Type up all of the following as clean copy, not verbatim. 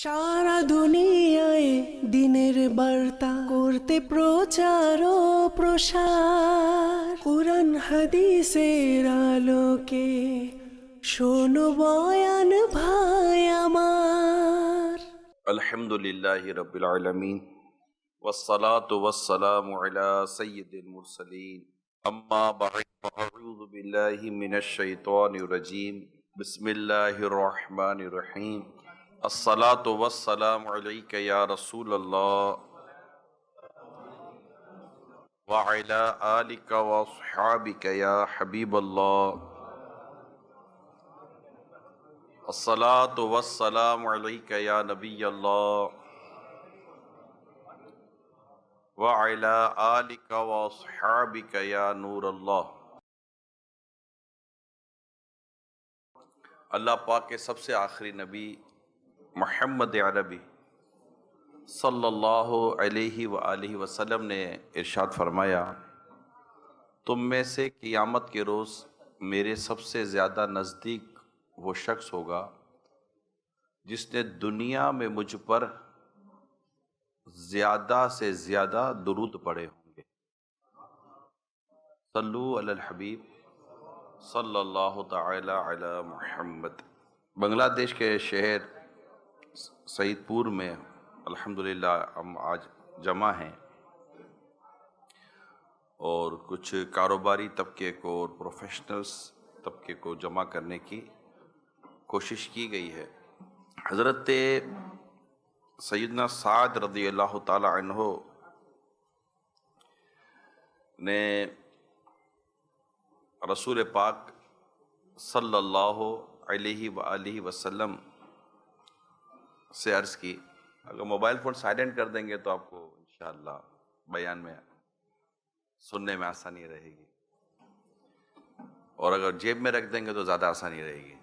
সারা দুনিয়ায় দিনের বার্তা করতে প্রচার ও প্রসার, কুরআন হাদিসের আলোকে শোনো বয়ান ভাই আমার। আলহামদুলিল্লাহি রাব্বিল আলামিন ওয়াসসালাতু ওয়াসসালামু আলা সাইয়্যিদিল মুরসালিন আম্মা বা'দ ফাআউযু বিল্লাহি মিনাশ শাইতানির রাজীম বিসমিল্লাহির রহমানির রহিম আসসালাতু ওয়াসসালামু আলাইকা ইয়া রাসূলুল্লাহ ওয়া আলা আলিকা ওয়া আসহাবিকা ইয়া হাবিবাল্লাহ আসসালাতু ওয়াসসালামু আলাইকা ইয়া নবিয়াল্লাহ ওয়া আলা আলিকা ওয়া আসহাবিকা ইয়া নূরাল্লাহ। اللہ پاک کے سب سے آخری نبی محمد عربی صلی اللہ علیہ وآلہ وسلم نے ارشاد فرمایا، تم میں سے قیامت کے روز میرے سب سے زیادہ نزدیک وہ شخص ہوگا جس نے دنیا میں مجھ پر زیادہ سے زیادہ درود پڑھے ہوں گے۔ صلو علی الحبیب صلی اللہ تعالی علی محمد۔ بنگلہ دیش کے شہر سعید پور میں الحمدللہ ہم آج جمع ہیں اور کچھ کاروباری طبقے کو اور پروفیشنلز طبقے کو جمع کرنے کی کوشش کی گئی ہے۔ حضرت سیدنا سعد رضی اللہ تعالی عنہ نے رسول پاک صلی اللہ علیہ وآلہ وسلم سے عرض کی، اگر موبائل فون سائلنٹ کر دیں گے تو آپ کو انشاءاللہ بیان میں سننے میں آسانی رہے گی، اور اگر جیب میں رکھ دیں گے تو زیادہ آسانی رہے گی،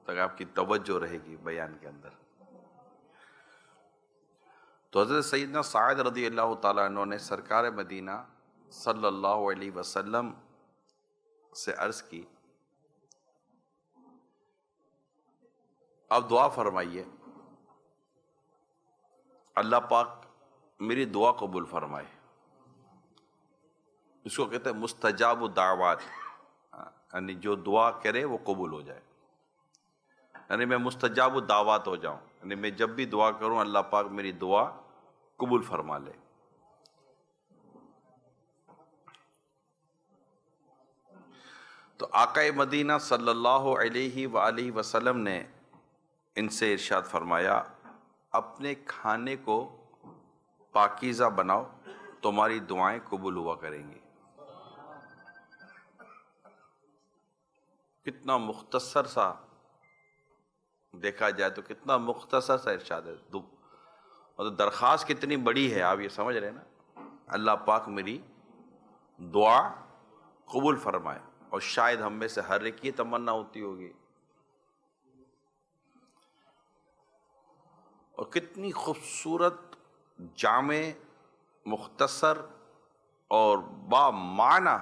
تاکہ آپ کی توجہ رہے گی بیان کے اندر۔ تو حضرت سیدنا سعد رضی اللہ تعالیٰ عنہ نے سرکار مدینہ صلی اللہ علیہ وسلم سے عرض کی، آپ دعا فرمائیے اللہ پاک میری دعا قبول فرمائے۔ اس کو کہتے ہیں مستجاب الدعوات، یعنی جو دعا کرے وہ قبول ہو جائے، یعنی میں مستجاب الدعوات ہو جاؤں، یعنی میں جب بھی دعا کروں اللہ پاک میری دعا قبول فرما لے۔ تو آقا مدینہ صلی اللہ علیہ وآلہ وسلم نے ان سے ارشاد فرمایا، اپنے کھانے کو پاکیزہ بناؤ، تمہاری دعائیں قبول ہوا کریں گی۔ کتنا مختصر سا دیکھا جائے تو کتنا مختصر سا ارشاد ہے، اور درخواست کتنی بڑی ہے، آپ یہ سمجھ رہے ہیں نا، اللہ پاک میری دعا قبول فرمائے، اور شاید ہم میں سے ہر ایک کی تمنا ہوتی ہوگی۔ اور کتنی خوبصورت، جامع، مختصر اور بامعنی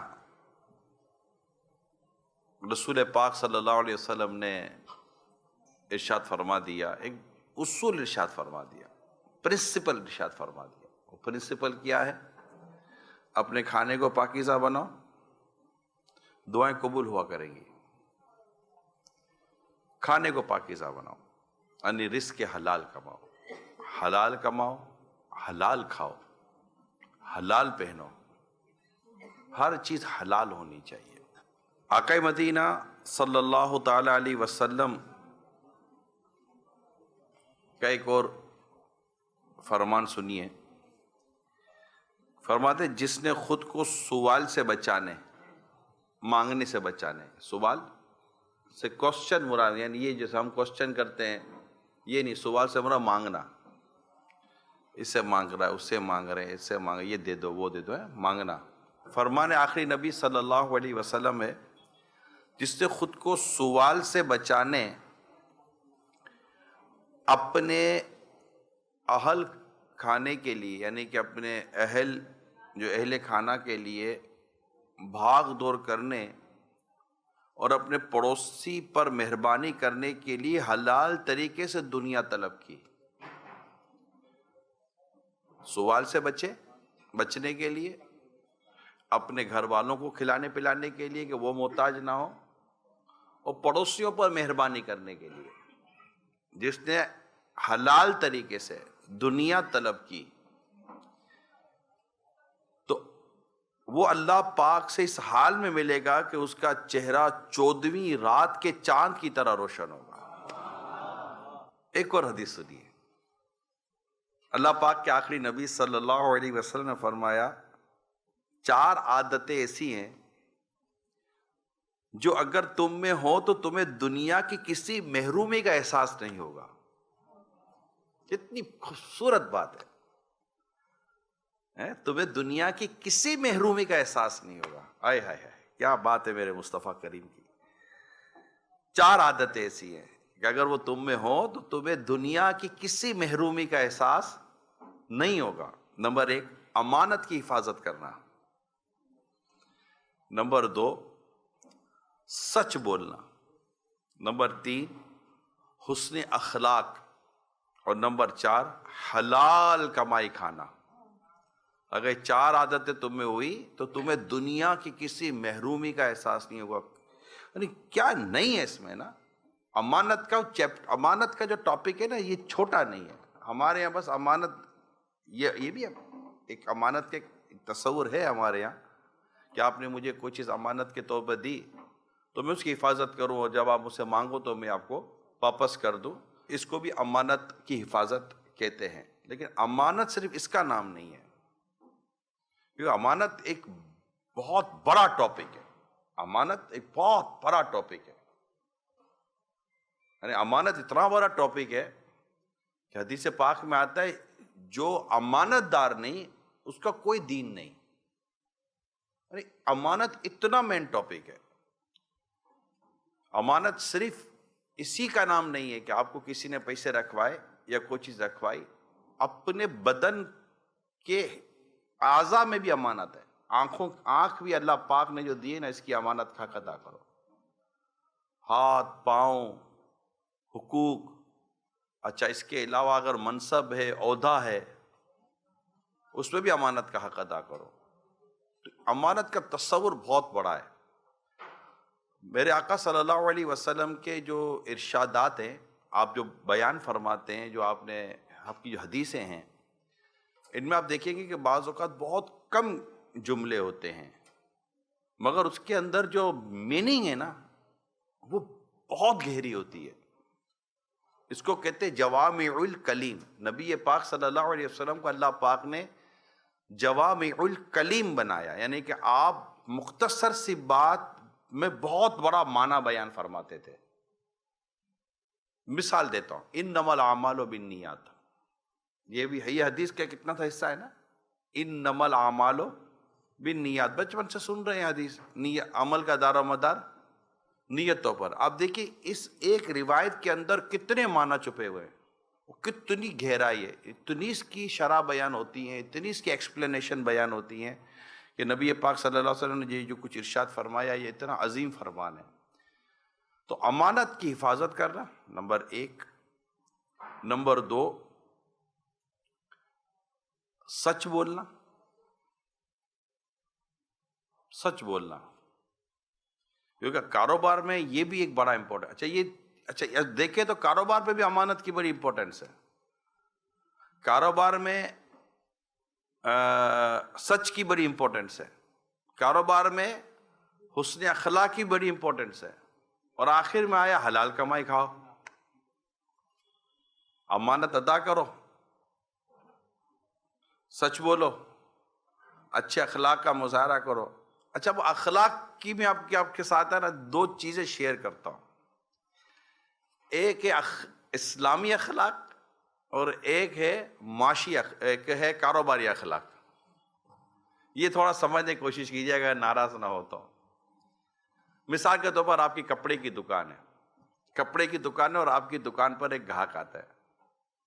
رسول پاک صلی اللہ علیہ وسلم نے ارشاد فرما دیا، ایک اصول ارشاد فرما دیا، پرنسپل ارشاد فرما دیا۔ وہ پرنسپل کیا ہے؟ اپنے کھانے کو پاکیزہ بناؤ، دعائیں قبول ہوا کریں گی۔ کھانے کو پاکیزہ بناؤ یعنی رزق حلال کماؤ، حلال کماؤ، حلال کھاؤ، حلال پہنو، ہر چیز حلال ہونی چاہیے۔ آقا مدینہ صلی اللہ تعالی علیہ وسلم کا ایک اور فرمان سنیے، فرماتے جس نے خود کو سوال سے بچانے، مانگنے سے بچانے، سوال سے کوشچن مراد، یعنی یہ جیسے ہم کوشچن کرتے ہیں یہ نہیں، سوال سے مراد مانگنا، اس سے مانگ رہا ہے، اس سے مانگ رہے ہیں، اس سے مانگ، یہ دے دو وہ دے دو، ہے مانگنا۔ فرمان آخری نبی صلی اللہ علیہ وسلم ہے، جس نے خود کو سوال سے بچانے اپنے اہل کھانے کے لیے، یعنی کہ اپنے اہل کھانا کے لیے بھاگ دور کرنے اور اپنے پڑوسی پر مہربانی کرنے کے لیے حلال طریقے سے دنیا طلب کی، سوال سے بچنے کے لیے، اپنے گھر والوں کو کھلانے پلانے کے لیے کہ وہ محتاج نہ ہو، اور پڑوسیوں پر مہربانی کرنے کے لیے۔ جس نے حلال طریقے سے دنیا طلب کی تو وہ اللہ پاک سے اس حال میں ملے گا کہ اس کا چہرہ 14ویں رات کے چاند کی طرح روشن ہوگا۔ ایک اور حدیث سنیے، اللہ پاک کے آخری نبی صلی اللہ علیہ وسلم نے فرمایا 4 عادتیں ایسی ہیں جو اگر تم میں ہو تو تمہیں دنیا کی کسی محرومی کا احساس نہیں ہوگا۔ کتنی خوبصورت بات ہے، تمہیں دنیا کی کسی محرومی کا احساس نہیں ہوگا۔ آئے ہائے ہائے، کیا بات ہے میرے مصطفیٰ کریم کی۔ 4 عادتیں ایسی ہیں کہ اگر وہ تم میں ہو تو تمہیں دنیا کی کسی محرومی کا احساس نہیں ہوگا۔ نمبر 1، امانت کی حفاظت کرنا۔ نمبر 2، سچ بولنا۔ نمبر 3، حسن اخلاق۔ اور نمبر 4، حلال کمائی کھانا۔ اگر 4 عادتیں تم میں ہوئی تو تمہیں دنیا کی کسی محرومی کا احساس نہیں ہوگا۔ یعنی کیا نہیں ہے اس میں نا، امانت کا جو ٹاپک ہے نا، یہ چھوٹا نہیں ہے ہمارے یہاں۔ بس امانت یہ بھی ایک امانت کے تصور ہے ہمارے یہاں کہ آپ نے مجھے کوئی چیز امانت کے طور پر دی تو میں اس کی حفاظت کروں، اور جب آپ مجھ سے مانگو تو میں آپ کو واپس کر دوں۔ اس کو بھی امانت کی حفاظت کہتے ہیں، لیکن امانت صرف اس کا نام نہیں ہے، کیونکہ امانت ایک بہت بڑا ٹاپک ہے۔ امانت ایک بہت بڑا ٹاپک ہے، یعنی امانت اتنا بڑا ٹاپک ہے کہ حدیث پاک میں آتا ہے جو امانت دار نہیں اس کا کوئی دین نہیں۔ یعنی امانت اتنا مین ٹاپک ہے۔ امانت صرف اسی کا نام نہیں ہے کہ آپ کو کسی نے پیسے رکھوائے یا کوئی چیز رکھوائی، اپنے بدن کے اعضاء میں بھی امانت ہے۔ آنکھ بھی اللہ پاک نے جو دی ہے نا، اس کی امانت کا حق ادا کرو۔ ہاتھ، پاؤں، حقوق، اچھا اس کے علاوہ اگر منصب ہے، عہدہ ہے، اس میں بھی امانت کا حق ادا کرو۔ تو امانت کا تصور بہت بڑا ہے۔ میرے آقا صلی اللہ علیہ وسلم کے جو ارشادات ہیں، آپ جو بیان فرماتے ہیں، جو آپ کی جو حدیثیں ہیں، ان میں آپ دیکھیں گے کہ بعض اوقات بہت کم جملے ہوتے ہیں، مگر اس کے اندر جو میننگ ہے نا وہ بہت گہری ہوتی ہے۔ اس کو کہتے جوامع الکلیم۔ نبی پاک صلی اللہ علیہ وسلم کو اللہ پاک نے جوامع الکلیم بنایا، یعنی کہ آپ مختصر سی بات میں بہت بڑا معنی بیان فرماتے تھے۔ مثال دیتا ہوں، انما الاعمال بالنیات، یہ حدیث کا کتنا تھا حصہ ہے نا، انما الاعمال بالنیات، بچپن سے سن رہے ہیں حدیث۔ عمل کا دار و مدار نیتوں پر۔ آپ دیکھیے اس ایک روایت کے اندر کتنے معنی چھپے ہوئے ہیں، کتنی گہرائی ہے، اتنی اس کی شرح بیان ہوتی ہیں، اتنی اس کی ایکسپلینیشن بیان ہوتی ہیں کہ نبی پاک صلی اللہ علیہ وسلم نے یہ جو کچھ ارشاد فرمایا یہ اتنا عظیم فرمان ہے۔ تو امانت کی حفاظت کرنا نمبر 1۔ نمبر 2، سچ بولنا۔ سچ بولنا، کیونکہ کاروبار میں یہ بھی ایک بڑا امپورٹنٹ۔ اچھا دیکھیں تو کاروبار پہ بھی امانت کی بڑی امپورٹنس ہے۔ کاروبار میں سچ کی بڑی امپورٹنس ہے، کاروبار میں حسن اخلاق کی بڑی امپورٹنس ہے، اور آخر میں آیا حلال کمائی کھاؤ، امانت ادا کرو، سچ بولو، اچھے اخلاق کا مظاہرہ کرو۔ اچھا وہ اخلاق کی میں آپ کے ساتھ ہے نا 2 چیزیں شیئر کرتا ہوں۔ ایک ہے اسلامی اخلاق اور ایک ہے ایک ہے کاروباری اخلاق۔ یہ تھوڑا سمجھنے کی کوشش کیجیے گا، ناراض نہ ہو تو۔ مثال کے طور پر آپ کی کپڑے کی دکان ہے، کپڑے کی دکان ہے اور آپ کی دکان پر ایک گاہک آتا ہے۔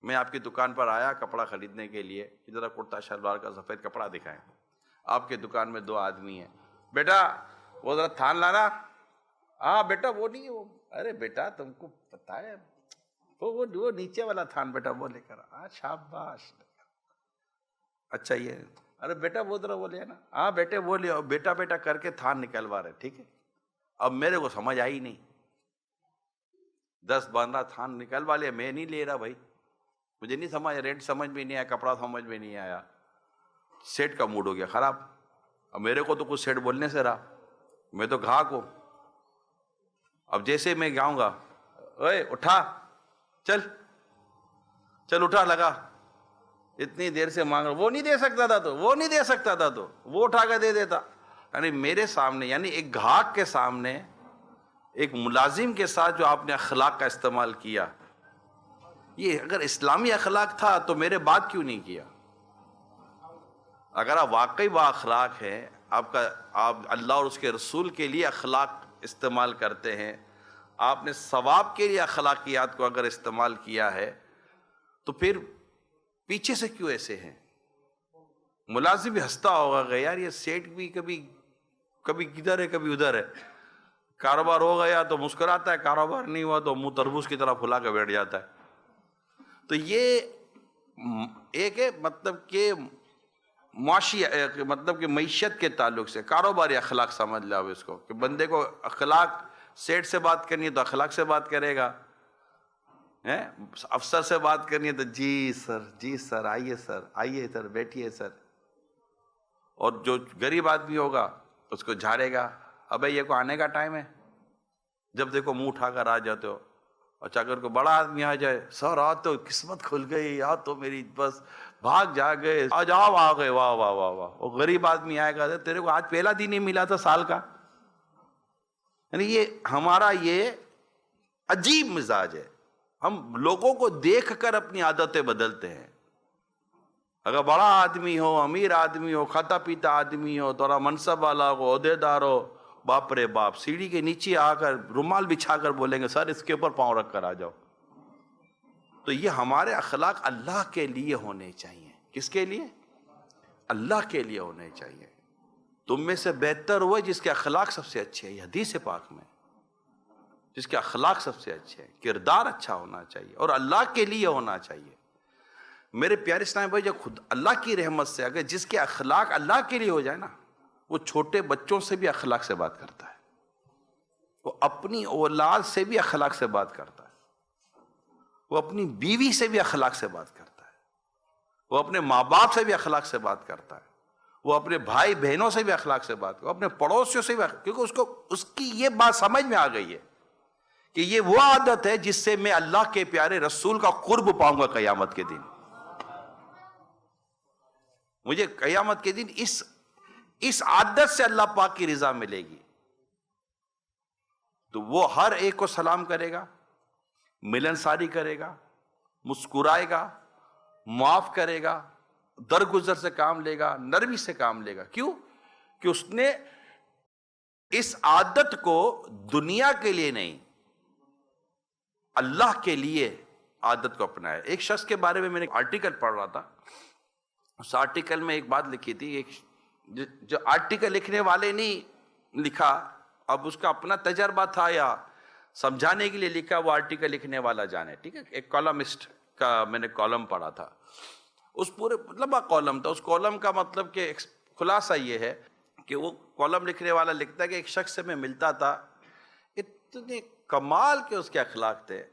میں آپ کی دکان پر آیا کپڑا خریدنے کے لیے کہ ذرا کرتا شلوار کا سفید کپڑا دکھائیں۔ آپ کی دکان میں 2 آدمی ہیں، بیٹا وہ ذرا تھان لانا۔ ہاں بیٹا وہ نہیں، وہ ارے بیٹا تم کو پتا ہے وہ نیچے والا تھان بیٹا وہ لے کر۔ شاباش۔ اچھا یہ ارے بیٹا وہ ذرا وہ لیا نا, ہاں بیٹے وہ لیا, بیٹا بیٹا کر کے تھان نکلوا رہے, ٹھیک ہے. اب میرے کو سمجھ آئی نہیں, 10-15 تھان نکلوا لیا, میں نہیں لے رہا بھائی, مجھے نہیں سمجھ, ریٹ سمجھ میں نہیں آیا, کپڑا سمجھ میں نہیں آیا, سیٹ کا موڈ ہو گیا خراب. اب میرے کو تو کچھ سیٹ بولنے سے رہا, میں تو گاہک ہوں. اب جیسے میں جاؤں گا, اوے اٹھا, چل چل اٹھا لگا, اتنی دیر سے مانگ رہا, وہ نہیں دے سکتا تھا, تو وہ نہیں دے سکتا تھا, تو وہ اٹھا کے دے دیتا. یعنی میرے سامنے, یعنی ایک گاہک کے سامنے, ایک ملازم کے ساتھ جو آپ نے اخلاق کا استعمال کیا, یہ اگر اسلامی اخلاق تھا تو میرے بات کیوں نہیں کیا؟ اگر آپ واقعی با اخلاق ہیں, آپ اللہ اور اس کے رسول کے لیے اخلاق استعمال کرتے ہیں, آپ نے ثواب کے لیے اخلاقیات کو اگر استعمال کیا ہے, تو پھر پیچھے سے کیوں ایسے ہیں؟ ملازم بھی ہنستا ہوگا کہ یار یہ سیٹ بھی کبھی کدھر ہے کبھی ادھر ہے, کاروبار ہو گیا تو مسکراتا ہے, کاروبار نہیں ہوا تو منہ تربوز کی طرح پھلا کے بیٹھ جاتا ہے. تو یہ ایک ہے مطلب کہ معاشی, مطلب کہ معیشت کے تعلق سے کاروباری اخلاق سمجھ لاؤ اس کو, کہ بندے کو اخلاق, سیٹ سے بات کرنی ہے تو اخلاق سے بات کرے گا, افسر سے بات کرنی ہے تو جی سر آئیے سر بیٹھیے سر. اور جو غریب آدمی ہوگا اس کو جھاڑے گا, ابے یہ کو آنے کا ٹائم ہے, جب دیکھو منہ اٹھا کر آ جاتے ہو. اچھا اگر کوئی بڑا آدمی آ جائے, سر آج تو قسمت کھل گئی, آج تو میری بس بھاگ جا گئے, آج آپ آ گئے, واہ واہ واہ واہ. وہ غریب آدمی آئے گا, تیرے کو آج پہلا دن ہی ملا تھا سال کا. یعنی یہ ہمارا یہ عجیب مزاج ہے, ہم لوگوں کو دیکھ کر اپنی عادتیں بدلتے ہیں. اگر بڑا آدمی ہو, امیر آدمی ہو, کھاتا پیتا آدمی ہو, تھوڑا منصب والا ہو, عہدے دار ہو, باپ رے باپ, سیڑھی کے نیچے آ کر رومال بچھا کر بولیں گے سر اس کے اوپر پاؤں رکھ کر آ جاؤ. تو یہ ہمارے اخلاق اللہ کے لیے ہونے چاہیے. کس کے لیے؟ اللہ کے لیے ہونے چاہیے. تم میں سے بہتر وہ جس کے اخلاق سب سے اچھے ہیں, یہ حدیث پاک میں, جس کے اخلاق سب سے اچھے ہیں, کردار اچھا ہونا چاہیے اور اللہ کے لیے ہونا چاہیے. میرے پیارے اسلام بھائی, جب خود اللہ کی رحمت سے اگر جس کے اخلاق اللہ کے لیے ہو جائے نا, وہ چھوٹے بچوں سے بھی اخلاق سے بات کرتا ہے, وہ اپنی اولاد سے بھی اخلاق سے بات کرتا ہے, وہ اپنی بیوی سے بھی اخلاق سے بات کرتا ہے, وہ اپنے ماں باپ سے بھی اخلاق سے بات کرتا ہے, وہ اپنے بھائی بہنوں سے بھی اخلاق سے بات کرتا ہے, اپنے پڑوسیوں سے بھی, کیونکہ اس کی یہ بات سمجھ میں آ گئی ہے کہ یہ وہ عادت ہے جس سے میں اللہ کے پیارے رسول کا قرب پاؤں گا قیامت کے دن. مجھے قیامت کے دن اس عادت سے اللہ پاک کی رضا ملے گی. تو وہ ہر ایک کو سلام کرے گا, ملنساری کرے گا, مسکرائے گا, معاف کرے گا, درگزر سے کام لے گا, نرمی سے کام لے گا. کیوں؟ کہ اس نے اس عادت کو دنیا کے لیے نہیں, اللہ کے لیے عادت کو اپنایا. ایک شخص کے بارے میں نے ایک آرٹیکل پڑھ رہا تھا, اس آرٹیکل میں ایک بات لکھی تھی, ایک جو آرٹیکل لکھنے والے نہیں لکھا, اب اس کا اپنا تجربہ تھا یا سمجھانے کے لیے لکھا, وہ آرٹیکل لکھنے والا جانے, ٹھیک ہے. ایک کالمسٹ کا میں نے کالم پڑھا تھا, اس پورے لمبا کالم تھا. اس کالم کا مطلب کہ خلاصہ یہ ہے کہ وہ کالم لکھنے والا لکھتا ہے کہ ایک شخص سے میں ملتا تھا, اتنے کمال کے اس کے اخلاق تھے,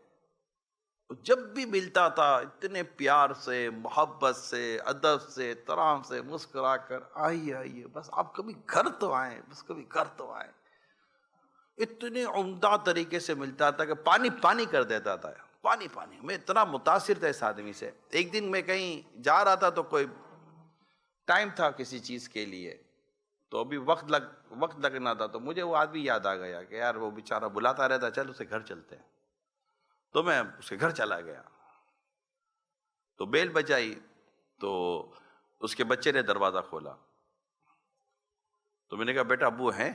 جب بھی ملتا تھا اتنے پیار سے, محبت سے, ادب سے, احترام سے مسکرا کر, آئیے بس آپ کبھی گھر تو آئیں, بس کبھی گھر تو آئیں. اتنے عمدہ طریقے سے ملتا تھا کہ پانی کر دیتا تھا, پانی. میں اتنا متاثر تھا اس آدمی سے. ایک دن میں کہیں جا رہا تھا تو کوئی ٹائم تھا کسی چیز کے لیے, تو ابھی وقت لگنا تھا, تو مجھے وہ آدمی یاد آ گیا کہ یار وہ بیچارہ بلاتا رہتا, چل اسے گھر چلتے ہیں. تو میں اس کے گھر چلا گیا, تو بیل بجائی, تو اس کے بچے نے دروازہ کھولا, تو میں نے کہا بیٹا ابو ہیں؟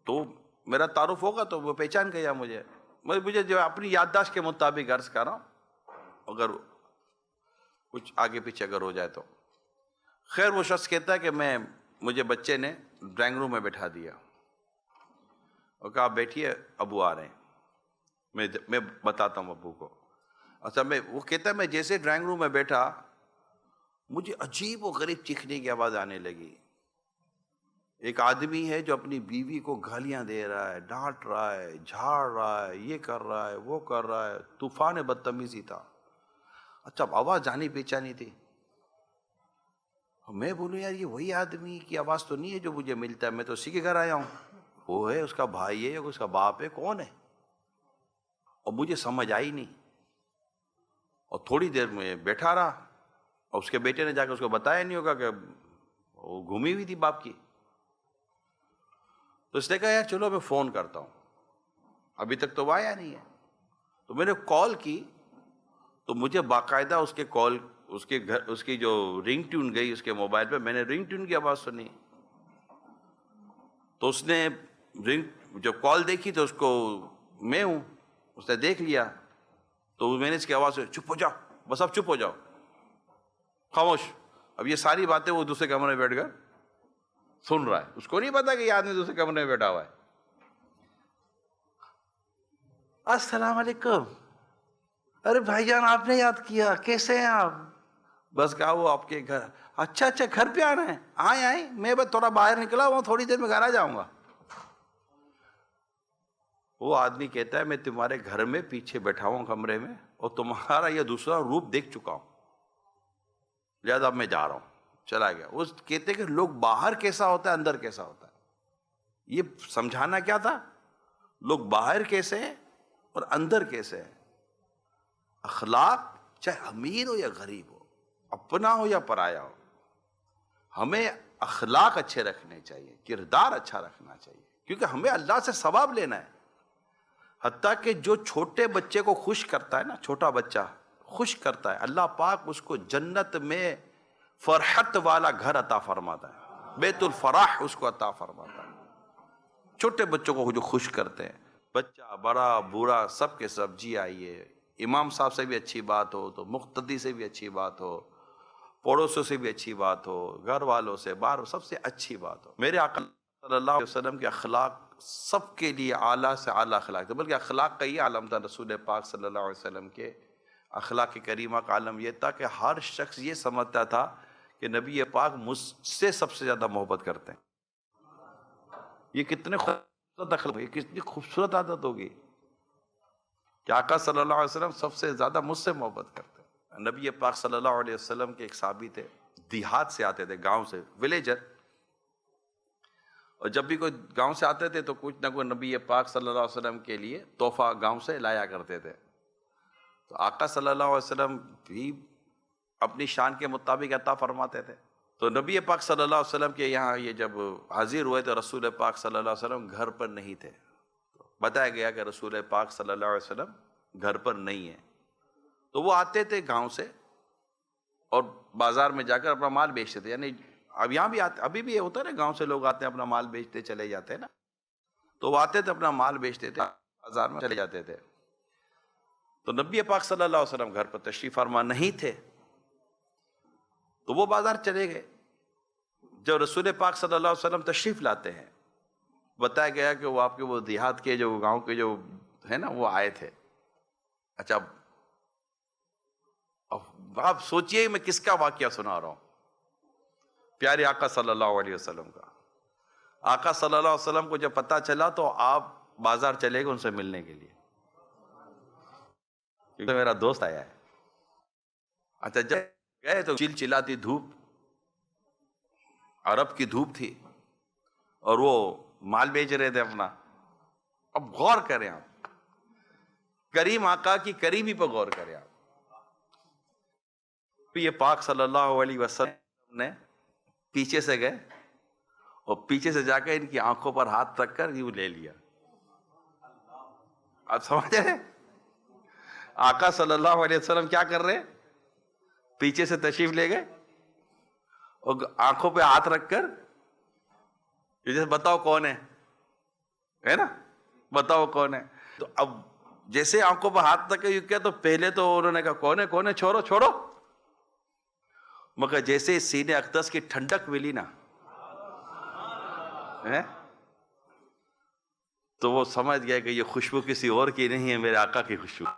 تو میرا تعارف ہوگا, تو وہ پہچان گیا مجھے جو اپنی یادداشت کے مطابق عرض کر رہا ہوں, اگر کچھ آگے پیچھے اگر ہو جائے تو. خیر وہ شخص کہتا ہے کہ مجھے بچے نے ڈرائنگ روم میں بٹھا دیا اور کہا بیٹھیے ابو آ رہے ہیں, میں بتاتا ہوں ابو کو. اچھا وہ کہتا ہے میں جیسے ڈرائنگ روم میں بیٹھا, مجھے عجیب و غریب چیخنے کی آواز آنے لگی. ایک آدمی ہے جو اپنی بیوی کو گالیاں دے رہا ہے, ڈانٹ رہا ہے, جھاڑ رہا ہے, یہ کر رہا ہے, وہ کر رہا ہے, طوفان بدتمیزی تھا. اچھا آواز جانی پہچانی تھی. میں بولوں یار یہ وہی آدمی کی آواز تو نہیں ہے جو مجھے ملتا ہے, میں تو اسی کے گھر آیا ہوں. وہ ہے, اس کا بھائی ہے, اس کا باپ ہے, کون ہے؟ اور مجھے سمجھ آئی نہیں. اور تھوڑی دیر میں بیٹھا رہا, اور اس کے بیٹے نے جا کے اس کو بتایا نہیں ہوگا کہ وہ گھومی ہوئی تھی باپ کی. تو اس نے کہا یار چلو میں فون کرتا ہوں, ابھی تک تو وہ آیا نہیں ہے. تو میں نے کال کی تو مجھے باقاعدہ اس کے کال, اس کے گھر, اس کی جو رنگ ٹیون گئی اس کے موبائل پہ, میں نے رنگ ٹیون کی آواز سنی. تو اس نے جب کال دیکھی تو اس کو میں ہوں, اس نے دیکھ لیا. تو میں نے اس کی آواز سے چپ ہو جاؤ, بس اب چپ ہو جاؤ, خاموش. اب یہ ساری باتیں وہ دوسرے کمرے میں بیٹھ کر سن رہا ہے. اس کو نہیں پتا کہ یہ آدمی دوسرے کمرے میں بیٹھا ہوا ہے. السلام علیکم. ارے بھائی جان آپ نے یاد کیا, کیسے ہیں آپ؟ بس کہا وہ آپ کے گھر. اچھا گھر پہ آنا ہے, آئیں میں بس تھوڑا باہر نکلا ہوں, تھوڑی دیر میں گھر آ جاؤں گا. وہ آدمی کہتا ہے میں تمہارے گھر میں پیچھے بیٹھا ہوں کمرے میں, اور تمہارا یہ دوسرا روپ دیکھ چکا ہوں, لہٰذا اب میں جا رہا ہوں. چلا گیا. وہ کہتے کہ لوگ باہر کیسا ہوتا ہے, اندر کیسا ہوتا ہے. یہ سمجھانا کیا تھا, لوگ باہر کیسے ہیں اور اندر کیسے ہیں. اخلاق چاہے امیر ہو یا غریب ہو, اپنا ہو یا پرایا ہو, ہمیں اخلاق اچھے رکھنے چاہیے, کردار اچھا رکھنا چاہیے, کیونکہ ہمیں اللہ سے ثواب لینا ہے. حتیٰ کہ جو چھوٹے بچے کو خوش کرتا ہے نا, چھوٹا بچہ خوش کرتا ہے, اللہ پاک اس کو جنت میں فرحت والا گھر عطا فرماتا ہے, بیت الفرح اس کو عطا فرماتا ہے. چھوٹے بچوں کو جو خوش کرتے ہیں, بچہ بڑا بوڑھا سب کے سب جی آئیے. امام صاحب سے بھی اچھی بات ہو تو مقتدی سے بھی اچھی بات ہو, پڑوسوں سے بھی اچھی بات ہو, گھر والوں سے, باہر سب سے اچھی بات ہو. میرے آقا صلی اللہ علیہ وسلم کے اخلاق سب کے لیے اعلیٰ سے اعلیٰ اخلاق تھے, بلکہ اخلاق کا یہ عالم تھا. رسول پاک صلی اللہ علیہ وسلم کے اخلاق کریمہ کا عالم یہ تھا کہ ہر شخص یہ سمجھتا تھا کہ نبی پاک مجھ سے سب سے زیادہ محبت کرتے ہیں. یہ کتنے خوبصورت اخلاق, یہ کتنی خوبصورت عادت ہوگی کہ آقا صلی اللہ علیہ وسلم سب سے زیادہ مجھ سے محبت کرتے ہیں. نبی پاک صلی اللہ علیہ وسلم کے ایک صحابی تھے, دیہات سے آتے تھے, گاؤں سے, ولیجر, اور جب بھی کوئی گاؤں سے آتے تھے تو کچھ نہ کوئی نبی پاک صلی اللہ علیہ وسلم کے لیے تحفہ گاؤں سے لایا کرتے تھے. تو آقا صلی اللہ علیہ وسلم بھی اپنی شان کے مطابق عطا فرماتے تھے. تو نبی پاک صلی اللہ علیہ وسلم کے یہاں یہ جب حاضر ہوئے تو رسول پاک صلی اللہ علیہ وسلم گھر پر نہیں تھے. بتایا گیا کہ رسول پاک صلی اللہ علیہ وسلم گھر پر نہیں ہیں. تو وہ آتے تھے گاؤں سے اور بازار میں جا کر اپنا مال بیچتے تھے. یعنی اب یہاں بھی آتے, ابھی بھی یہ ہوتا ہے نا, گاؤں سے لوگ آتے ہیں اپنا مال بیچتے چلے جاتے ہیں نا. تو وہ آتے تھے اپنا مال بیچتے تھے, بازار میں چلے جاتے تھے. تو نبی پاک صلی اللہ علیہ وسلم گھر پر تشریف فرما نہیں تھے, تو وہ بازار چلے گئے. جب رسول پاک صلی اللہ علیہ وسلم تشریف لاتے ہیں, بتایا گیا کہ وہ آپ کے وہ دیہات کے جو گاؤں کے جو ہے نا وہ آئے تھے. اچھا اب آپ سوچئے میں کس کا واقعہ سنا رہا ہوں, پیارے آقا صلی اللہ علیہ وسلم کا. آقا صلی اللہ علیہ وسلم کو جب پتہ چلا تو آپ بازار چلے گئے ان سے ملنے کے لیے, کیونکہ میرا دوست آیا ہے. اچھا جب گئے تو چلچلاتی دھوپ, عرب کی دھوپ تھی, اور وہ مال بیچ رہے تھے اپنا. اب غور کریں آپ, کریم آقا کی کریمی پہ غور کریں آپ. یہ پاک صلی اللہ علیہ وسلم نے پیچھے سے گئے اور پیچھے سے جا کے ان کی آنکھوں پر ہاتھ رکھ کر یوں لے لیا. آپ سمجھ رہے, آقا صلی اللہ علیہ وسلم کیا کر رہے, پیچھے سے تشریف لے گئے اور آنکھوں پہ ہاتھ رکھ کر جیسے بتاؤ کون ہے نا, بتاؤ کون ہے. تو اب جیسے آنکھوں پہ ہاتھ رکھ کے کیا, تو پہلے تو انہوں نے کہا کون ہے, چھوڑو, مگر جیسے سینے اقدس کی ٹھنڈک ملی نا تو وہ سمجھ گیا کہ یہ خوشبو کسی اور کی نہیں ہے, میرے آقا کی خوشبو,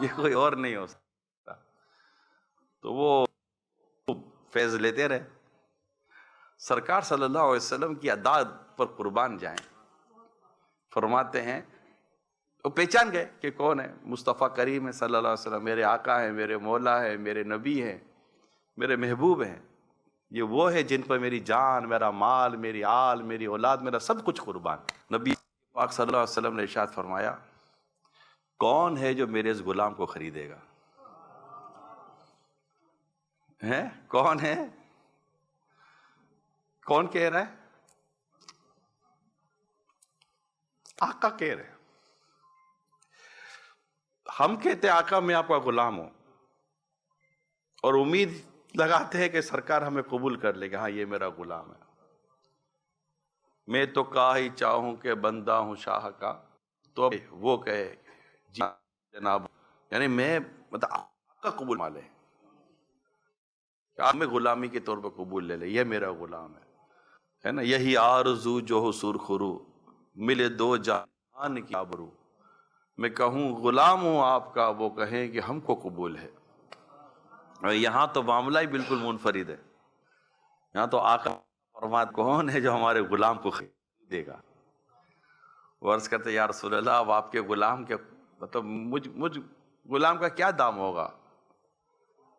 یہ کوئی اور نہیں ہو سکتا. تو وہ فیض لیتے رہے. سرکار صلی اللہ علیہ وسلم کی ادا پر قربان جائیں. فرماتے ہیں وہ پہچان گئے کہ کون ہے. مصطفیٰ کریم ہے صلی اللہ علیہ وسلم، میرے آقا ہیں، میرے مولا ہیں، میرے نبی ہیں، میرے محبوب ہیں. یہ وہ ہے جن پر میری جان، میرا مال، میری آل، میری اولاد، میرا سب کچھ قربان. نبی پاک صلی اللہ علیہ وسلم نے ارشاد فرمایا، کون ہے جو میرے اس غلام کو خریدے گا؟ کون ہے؟ کون کہہ رہا ہے؟ آقا کہہ رہے ہیں. ہم کہتے ہیں آقا میں آپ کا غلام ہوں، اور امید لگاتے ہیں کہ سرکار ہمیں قبول کر لے گا. ہاں یہ میرا غلام ہے. میں تو کا ہی چاہوں کہ بندہ ہوں شاہ کا، تو وہ کہے جی جناب، یعنی میں مطلب آقا قبول مالے کہ آپ میں غلامی کے طور پر قبول لے لے، یہ میرا غلام ہے نا. یہی آرزو جو ہو سرخرو، ملے دو جہان کی آبرو. میں کہوں غلام ہوں آپ کا، وہ کہیں کہ ہم کو قبول ہے. یہاں تو معاملہ ہی بالکل منفرد ہے. یہاں تو آقا فرمات کون ہے جو ہمارے غلام کو خریدے گا. عرض کرتے یا رسول اللہ، اب آپ کے غلام کے مطلب مجھ غلام کا کیا دام ہوگا؟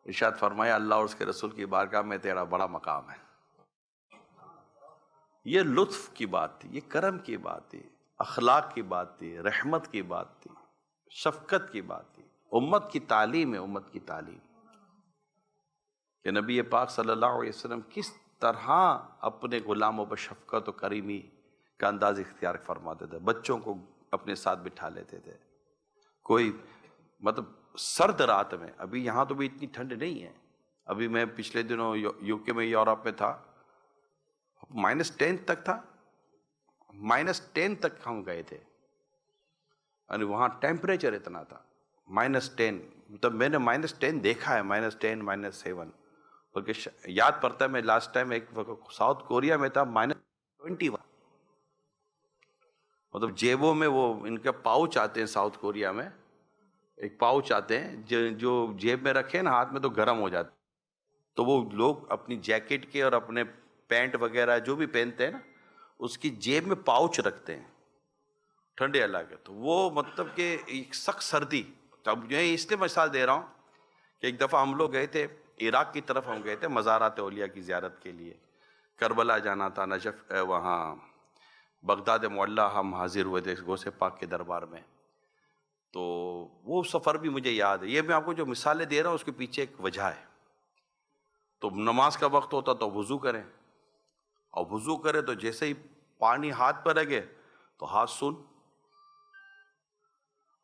ارشاد فرمایا، اللہ اور اس کے رسول کی بارگاہ میں تیرا بڑا مقام ہے. یہ لطف کی بات تھی، یہ کرم کی بات تھی، اخلاق کی بات تھی، رحمت کی بات تھی، شفقت کی بات تھی. امت کی تعلیم ہے، امت کی تعلیم کہ نبی پاک صلی اللہ علیہ وسلم کس طرح اپنے غلاموں پر شفقت و کریمی کا انداز اختیار فرماتے تھے. بچوں کو اپنے ساتھ بٹھا لیتے تھے. کوئی مطلب سرد رات میں، ابھی یہاں تو بھی اتنی ٹھنڈ نہیں ہے. ابھی میں پچھلے دنوں یو کے میں، یورپ میں تھا، -10 تک تھا. -10 تک ہم گئے تھے، یعنی وہاں ٹیمپریچر اتنا تھا -10. مطلب میں نے -10 دیکھا ہے، -10 -7. بلکہ یاد پڑتا ہے میں لاسٹ ٹائم ایک ساؤتھ کوریا میں تھا، -21. مطلب جیبوں میں وہ ان کے پاؤچ آتے ہیں ساؤتھ کوریا میں، ایک پاؤچ آتے ہیں جو جیب میں رکھے نا ہاتھ میں تو گرم ہو جاتے. تو وہ لوگ اپنی جیکٹ کے اور اپنے پینٹ وغیرہ جو بھی پہنتے ہیں نا، اس کی جیب میں پاؤچ رکھتے ہیں ٹھنڈے علاقے. تو وہ مطلب کہ ایک سخت سردی. اب یہ اس لیے مثال دے رہا ہوں کہ ایک دفعہ ہم لوگ گئے تھے عراق کی طرف، ہم گئے تھے مزارات اولیاء کی زیارت کے لیے. کربلا جانا تھا، نجف، وہاں بغداد معلیٰ ہم حاضر ہوئے تھے غوث پاک کے دربار میں. تو وہ سفر بھی مجھے یاد ہے. یہ میں آپ کو جو مثالیں دے رہا ہوں اس کے پیچھے ایک وجہ ہے. تو نماز کا وقت ہوتا تو وضو کریں، اور وضو کرے تو جیسے ہی پانی ہاتھ پر لگے تو ہاتھ سن،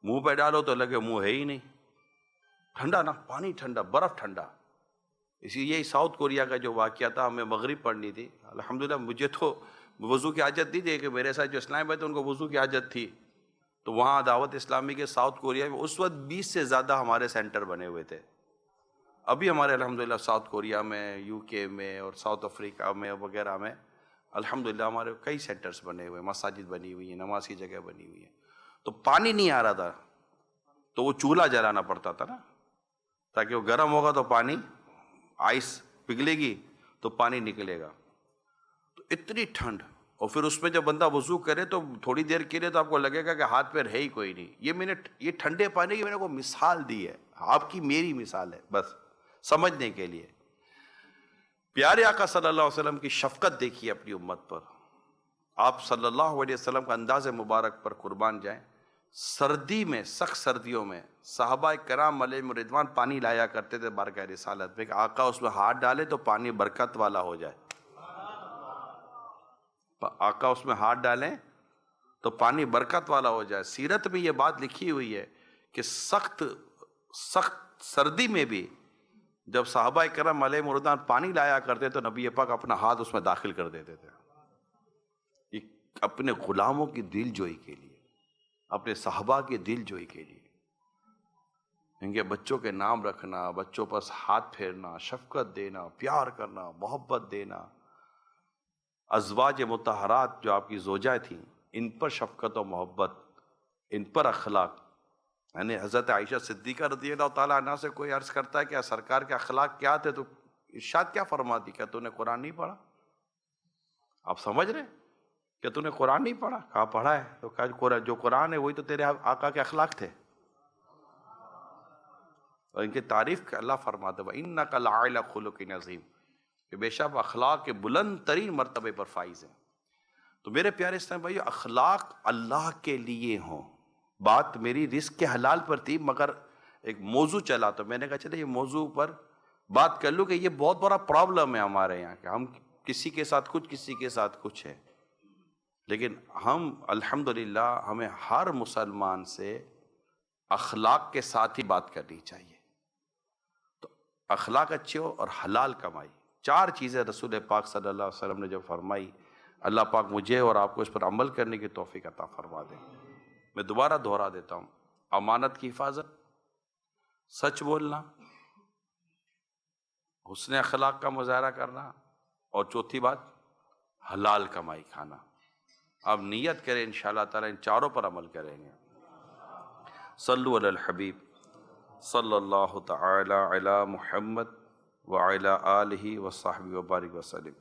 منہ پہ ڈالو تو لگے منہ ہے ہی نہیں. ٹھنڈا نا، پانی ٹھنڈا، برف ٹھنڈا. اسی یہی ساؤتھ کوریا کا جو واقعہ تھا، ہمیں مغرب پڑھنی تھی. الحمدللہ مجھے تو وضو کی حاجت نہیں تھی، کہ میرے ساتھ جو اسلام بھائی تھے ان کو وضو کی حاجت تھی. تو وہاں دعوت اسلامی کے ساؤتھ کوریا میں اس وقت 20 سے زیادہ ہمارے سینٹر بنے ہوئے تھے. ابھی ہمارے الحمدللہ ساؤتھ کوریا میں، یو کے میں اور ساؤتھ افریقہ میں وغیرہ میں الحمدللہ ہمارے کئی سینٹرز بنے ہوئے، مساجد بنی ہوئی ہیں، نماز کی جگہ بنی ہوئی ہیں. تو پانی نہیں آ رہا تھا، تو وہ چولہا جلانا پڑتا تھا نا، تاکہ وہ گرم ہوگا تو پانی، آئس پگھلے گی تو پانی نکلے گا. تو اتنی ٹھنڈ، اور پھر اس میں جب بندہ وضو کرے تو تھوڑی دیر کے لیے تو آپ کو لگے گا کہ ہاتھ پیر ہے ہی کوئی نہیں. یہ ٹھنڈے پانی کی میں نے کو مثال دی ہے، آپ کی میری مثال ہے بس سمجھنے کے لیے. پیارے آقا صلی اللہ علیہ وسلم کی شفقت دیکھیے اپنی امت پر. آپ صلی اللہ علیہ وسلم کا انداز مبارک پر قربان جائیں. سردی میں، سخت سردیوں میں صحابہ کرام علیہم رضوان پانی لایا کرتے تھے بارگاہ رسالت میں، کہ آقا اس میں ہاتھ ڈالے تو پانی برکت والا ہو جائے. آقا اس میں ہاتھ ڈالیں تو پانی برکت والا ہو جائے. سیرت میں یہ بات لکھی ہوئی ہے کہ سخت سردی میں بھی جب صحابہ کرام علیہم رضوان پانی لایا کرتے تو نبی پاک اپنا ہاتھ اس میں داخل کر دیتے تھے، اپنے غلاموں کی دل جوئی کے لیے، اپنے صحابہ کی دل جوئی کے لیے. ان کے بچوں کے نام رکھنا، بچوں پر ہاتھ پھیرنا، شفقت دینا، پیار کرنا، محبت دینا. ازواج مطہرات جو آپ کی زوجہ تھیں، ان پر شفقت و محبت، ان پر اخلاق. یعنی حضرت عائشہ صدیقہ رضی اللہ تعالیٰ عنہ سے کوئی عرض کرتا ہے کہ سرکار کے اخلاق کیا تھے، تو ارشاد کیا فرماتی؟ کیا تو نے قرآن نہیں پڑھا؟ آپ سمجھ رہے کہ تو نے قرآن نہیں پڑھا؟ کہا پڑھا ہے. تو کہا جو قرآن ہے وہی تو تیرے آقا کے اخلاق تھے. اور ان کی تعریف کہ اللہ فرماتا ہے وَإِنَّكَ لَعَلَىٰ خُلُقٍ عَظِيمٍ، کہ بے شک اخلاق کے بلند ترین مرتبے پر فائز ہیں. تو میرے پیارے اسلام بھائیو، اخلاق اللہ کے لیے ہوں. بات میری رزق کے حلال پر تھی، مگر ایک موضوع چلا تو میں نے کہا چلے یہ موضوع پر بات کر لوں کہ یہ بہت بڑا پرابلم ہے ہمارے یہاں کہ ہم کسی کے ساتھ کچھ، کسی کے ساتھ کچھ ہے. لیکن ہم الحمدللہ ہمیں ہر مسلمان سے اخلاق کے ساتھ ہی بات کرنی چاہیے. تو اخلاق اچھے ہو اور حلال کمائی، 4 چیزیں رسول پاک صلی اللہ علیہ وسلم نے جب فرمائی، اللہ پاک مجھے اور آپ کو اس پر عمل کرنے کی توفیق عطا فرما دے. میں دوبارہ دہرا دیتا ہوں، امانت کی حفاظت، سچ بولنا، حسن اخلاق کا مظاہرہ کرنا، اور چوتھی بات حلال کمائی کھانا. اب نیت کریں انشاءاللہ تعالی ان 4 پر عمل کریں گے. صلو علی الحبیب صلی اللہ تعالی علی محمد وعلی آلہ وصحبہ وبارک وسلم.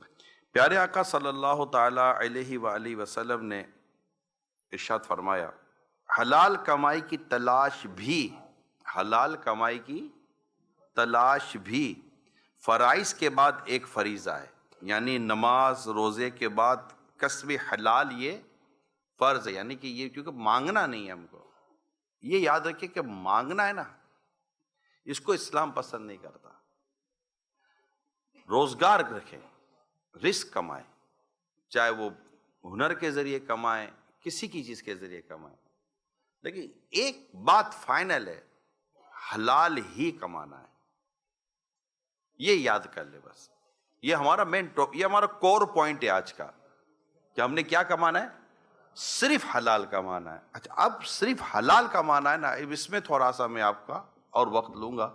پیارے آقا صلی اللہ تعالی علیہ وآلہ وسلم نے ارشاد فرمایا، حلال کمائی کی تلاش بھی، حلال کمائی کی تلاش بھی فرائض کے بعد ایک فریضہ ہے. یعنی نماز روزے کے بعد کسب حلال یہ فرض ہے. یعنی کہ یہ کیونکہ مانگنا نہیں ہے ہم کو، یہ یاد رکھیں کہ مانگنا ہے نا، اس کو اسلام پسند نہیں کرتا. روزگار رکھیں، رزق کمائیں، چاہے وہ ہنر کے ذریعے کمائیں، کسی کی چیز کے ذریعے کمائیں، لیکن ایک بات فائنل ہے، حلال ہی کمانا ہے. یہ یاد کر لے بس. یہ ہمارا یہ ہمارا کور پوائنٹ ہے آج کا، کہ ہم نے کیا کمانا ہے؟ صرف حلال کمانا ہے. اچھا، اب صرف حلال کمانا ہے نا، اس میں تھوڑا سا میں آپ کا اور وقت لوں گا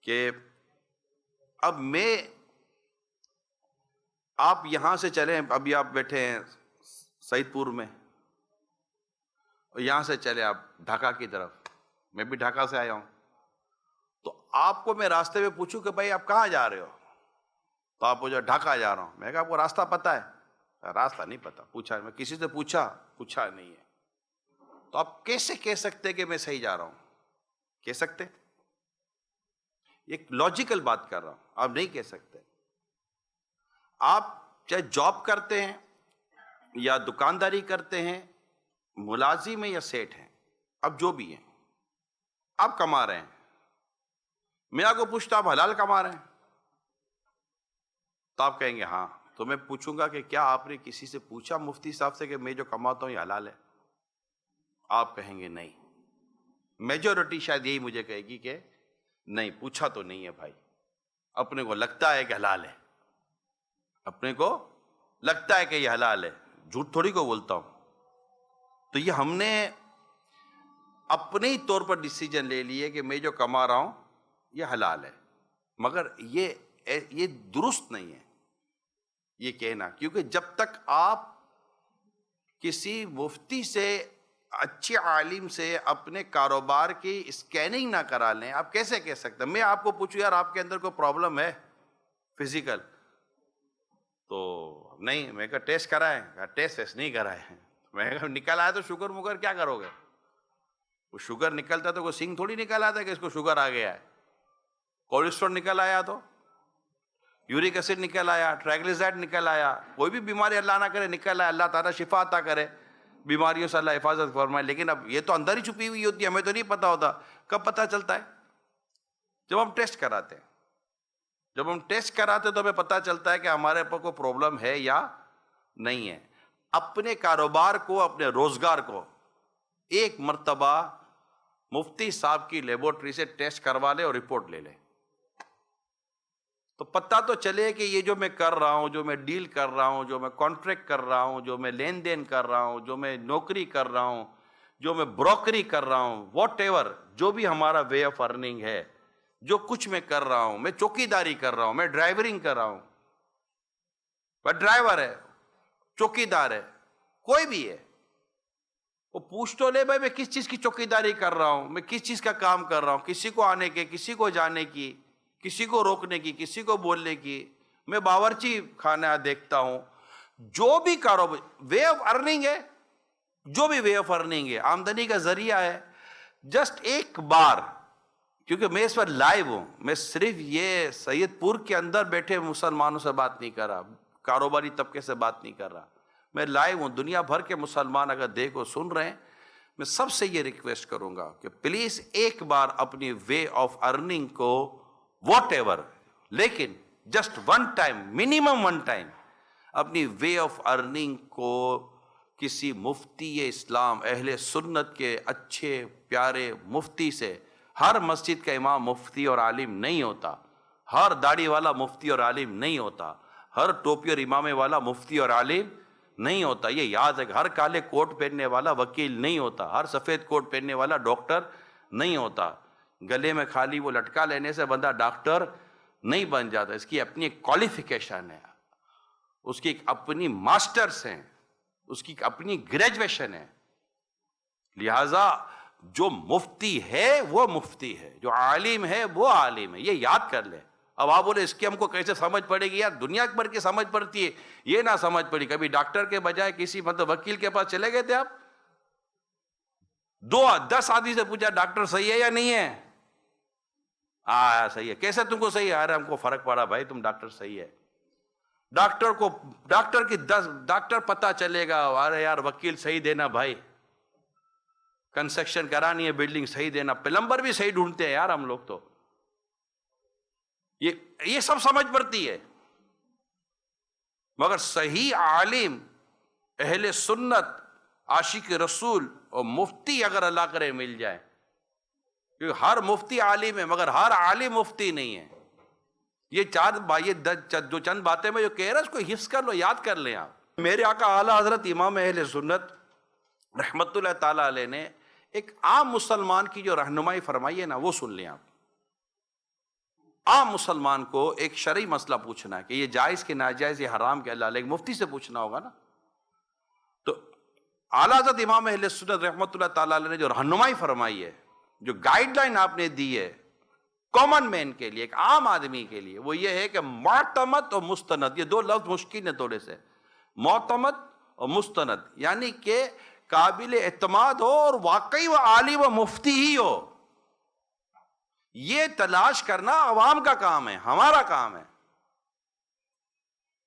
کہ اب آپ یہاں سے چلیں، ابھی آپ بیٹھے ہیں سعید پور میں، اور یہاں سے چلے آپ ڈھاکہ کی طرف. میں بھی ڈھاکہ سے آیا ہوں. تو آپ کو میں راستے میں پوچھوں کہ بھائی آپ کہاں جا رہے ہو، تو آپ مجھے ڈھاکہ جا رہا ہوں. میں کہا آپ کو راستہ پتہ ہے؟ راستہ نہیں پتہ. پوچھا، میں کسی سے پوچھا نہیں ہے. تو آپ کیسے کہہ سکتے کہ میں صحیح جا رہا ہوں؟ کہہ سکتے؟ ایک لاجیکل بات کر رہا ہوں، آپ نہیں کہہ سکتے. آپ چاہے جاب کرتے ہیں یا دکانداری کرتے ہیں، ملازم ہیں یا سیٹ ہیں، اب جو بھی ہیں، آپ کما رہے ہیں. میں آپ کو پوچھتا آپ حلال کما رہے ہیں؟ تو آپ کہیں گے ہاں. تو میں پوچھوں گا کہ کیا آپ نے کسی سے پوچھا مفتی صاحب سے کہ میں جو کماتا ہوں یہ حلال ہے؟ آپ کہیں گے نہیں. میجورٹی شاید یہی مجھے کہے گی کہ نہیں، پوچھا تو نہیں ہے بھائی، اپنے کو لگتا ہے کہ حلال ہے، اپنے کو لگتا ہے کہ یہ حلال ہے، جھوٹ تھوڑی کو بولتا ہوں. تو یہ ہم نے اپنے ہی طور پر ڈیسیجن لے لیے کہ میں جو کما رہا ہوں یہ حلال ہے. مگر یہ درست نہیں ہے یہ کہنا، کیونکہ جب تک آپ کسی مفتی سے، اچھے عالم سے اپنے کاروبار کی اسکیننگ نہ کرا لیں، آپ کیسے کہہ سکتے ہیں؟ میں آپ کو پوچھوں یار آپ کے اندر کوئی پرابلم ہے فزیکل؟ تو نہیں. میں کہا ٹیسٹ کرائیں؟ کہا ٹیسٹ ویسٹ نہیں کرائے. میں کہا نکل آیا تو شوگر مگر کیا کرو گے؟ وہ شوگر نکلتا تو کوئی سنگ تھوڑی نکل آتا کہ اس کو شوگر آ گیا ہے. کولیسٹرول نکل آیا تو یورک ایسڈ نکل آیا، ٹرائگلیسرائڈ نکل آیا، کوئی بھی بیماری اللہ نہ کرے نکل آیا. اللہ تعالیٰ شفا عطا کرے، بیماریوں سے اللہ حفاظت فرمائے. لیکن اب یہ تو اندر ہی چھپی ہوئی ہوتی ہے، ہمیں تو نہیں پتا ہوتا. کب پتا چلتا ہے؟ جب ہم ٹیسٹ کراتے ہیں. جب ہم ٹیسٹ کراتے تو ہمیں پتا چلتا ہے کہ ہمارے پر کوئی پرابلم ہے یا نہیں ہے. اپنے کاروبار کو، اپنے روزگار کو ایک مرتبہ مفتی صاحب کی لیبورٹری سے ٹیسٹ کروا لے اور رپورٹ لے لے، تو پتہ تو چلے کہ یہ جو میں کر رہا ہوں، جو میں ڈیل کر رہا ہوں، جو میں کانٹریکٹ کر رہا ہوں، جو میں لین دین کر رہا ہوں، جو میں نوکری کر رہا ہوں، جو میں بروکری کر رہا ہوں، واٹ ایور جو بھی ہمارا وے آف ارننگ ہے، جو کچھ میں کر رہا ہوں، میں چوکی داری کر رہا ہوں، میں ڈرائیورنگ کر رہا ہوں، وہ ڈرائیور ہے، چوکی دار ہے، کوئی بھی ہے، وہ پوچھ تو لے بھائی میں کس چیز کی چوکی داری کر رہا ہوں، میں کس چیز کا کام کر رہا ہوں، کسی کو آنے کے، کسی کو جانے کی، کسی کو روکنے کی، کسی کو بولنے کی. میں باورچی خانہ دیکھتا ہوں، جو بھی کاروبار وے آف ارننگ ہے، جو بھی وے آف ارننگ ہے، آمدنی کا ذریعہ ہے، جسٹ ایک بار، کیونکہ میں اس پر لائیو ہوں، میں صرف یہ سید پور کے اندر بیٹھے مسلمانوں سے بات نہیں کر رہا، کاروباری طبقے سے بات نہیں کر رہا، میں لائیو ہوں. دنیا بھر کے مسلمان اگر دیکھو سن رہے ہیں، میں سب سے یہ ریکویسٹ کروں گا کہ پلیز ایک بار اپنی وے آف ارننگ کو واٹ ایور، لیکن just one time, minimum one time اپنی وے آف ارننگ کو کسی مفتی اسلام اہل سنت کے اچھے پیارے مفتی سے. ہر مسجد کا امام مفتی اور عالم نہیں ہوتا، ہر داڑھی والا مفتی اور عالم نہیں ہوتا، ہر ٹوپی اور امامے والا مفتی اور عالم نہیں ہوتا. یہ یاد ہے کہ ہر کالے کوٹ پہننے والا وکیل نہیں ہوتا، ہر سفید کوٹ پہننے والا ڈاکٹر نہیں ہوتا. گلے میں خالی وہ لٹکا لینے سے بندہ ڈاکٹر نہیں بن جاتا. اس کی اپنی ایک کوالیفیکیشن ہے، اس کی ایک اپنی ماسٹرز ہیں، اس کی اپنی گریجویشن ہے. لہذا جو مفتی ہے وہ مفتی ہے، جو عالم ہے وہ عالم ہے، یہ یاد کر لیں. اب آپ بولے اس کی ہم کو کیسے سمجھ پڑے گی؟ یار دنیا بھر کی سمجھ پڑتی ہے، یہ نہ سمجھ پڑی. کبھی ڈاکٹر کے بجائے کسی وکیل کے پاس چلے گئے تھے آپ؟ 10 آدمی سے پوچھا ڈاکٹر صحیح ہے یا نہیں ہے؟ صحیح ہے. کیسے تم کو صحیح ہے؟ ارے ہم کو فرق پڑا بھائی، تم ڈاکٹر صحیح ہے. ڈاکٹر پتہ چلے گا، ارے یار وکیل صحیح دینا بھائی، کنسٹرکشن کرانی ہے بلڈنگ صحیح دینا، پلمبر بھی صحیح ڈھونڈتے ہیں یار ہم لوگ. تو یہ سب سمجھ پڑتی ہے، مگر صحیح عالم اہل سنت عاشق رسول اور مفتی اگر اللہ کرے مل جائے، کیونکہ ہر مفتی عالم ہے مگر ہر عالم مفتی نہیں ہے. یہ جو چند باتیں میں جو کہہ رہا ہوں اس کو حفظ کر لو، یاد کر لیں آپ. میرے آقا اعلیٰ حضرت امام اہل سنت رحمت اللہ تعالیٰ علیہ نے ایک عام مسلمان کی جو رہنمائی فرمائی ہے نا، وہ سن لیں آپ. عام مسلمان کو ایک شرعی مسئلہ پوچھنا ہے کہ یہ جائز کہ ناجائز، یہ حرام کہ حلال، ایک مفتی سے پوچھنا ہوگا نا. تو اعلیٰ حضرت امام اہل سنت رحمت اللہ تعالیٰ علیہ نے جو رہنمائی فرمائی ہے، جو گائیڈ لائن آپ نے دی ہے کامن مین کے لیے، ایک عام آدمی کے لیے، وہ یہ ہے کہ معتمد اور مستند. یہ 2 لفظ مشکل ہیں تھوڑے سے، معتمد اور مستند، یعنی کہ قابل اعتماد ہو اور واقعی وہ عالم و مفتی ہی ہو. یہ تلاش کرنا عوام کا کام ہے، ہمارا کام ہے.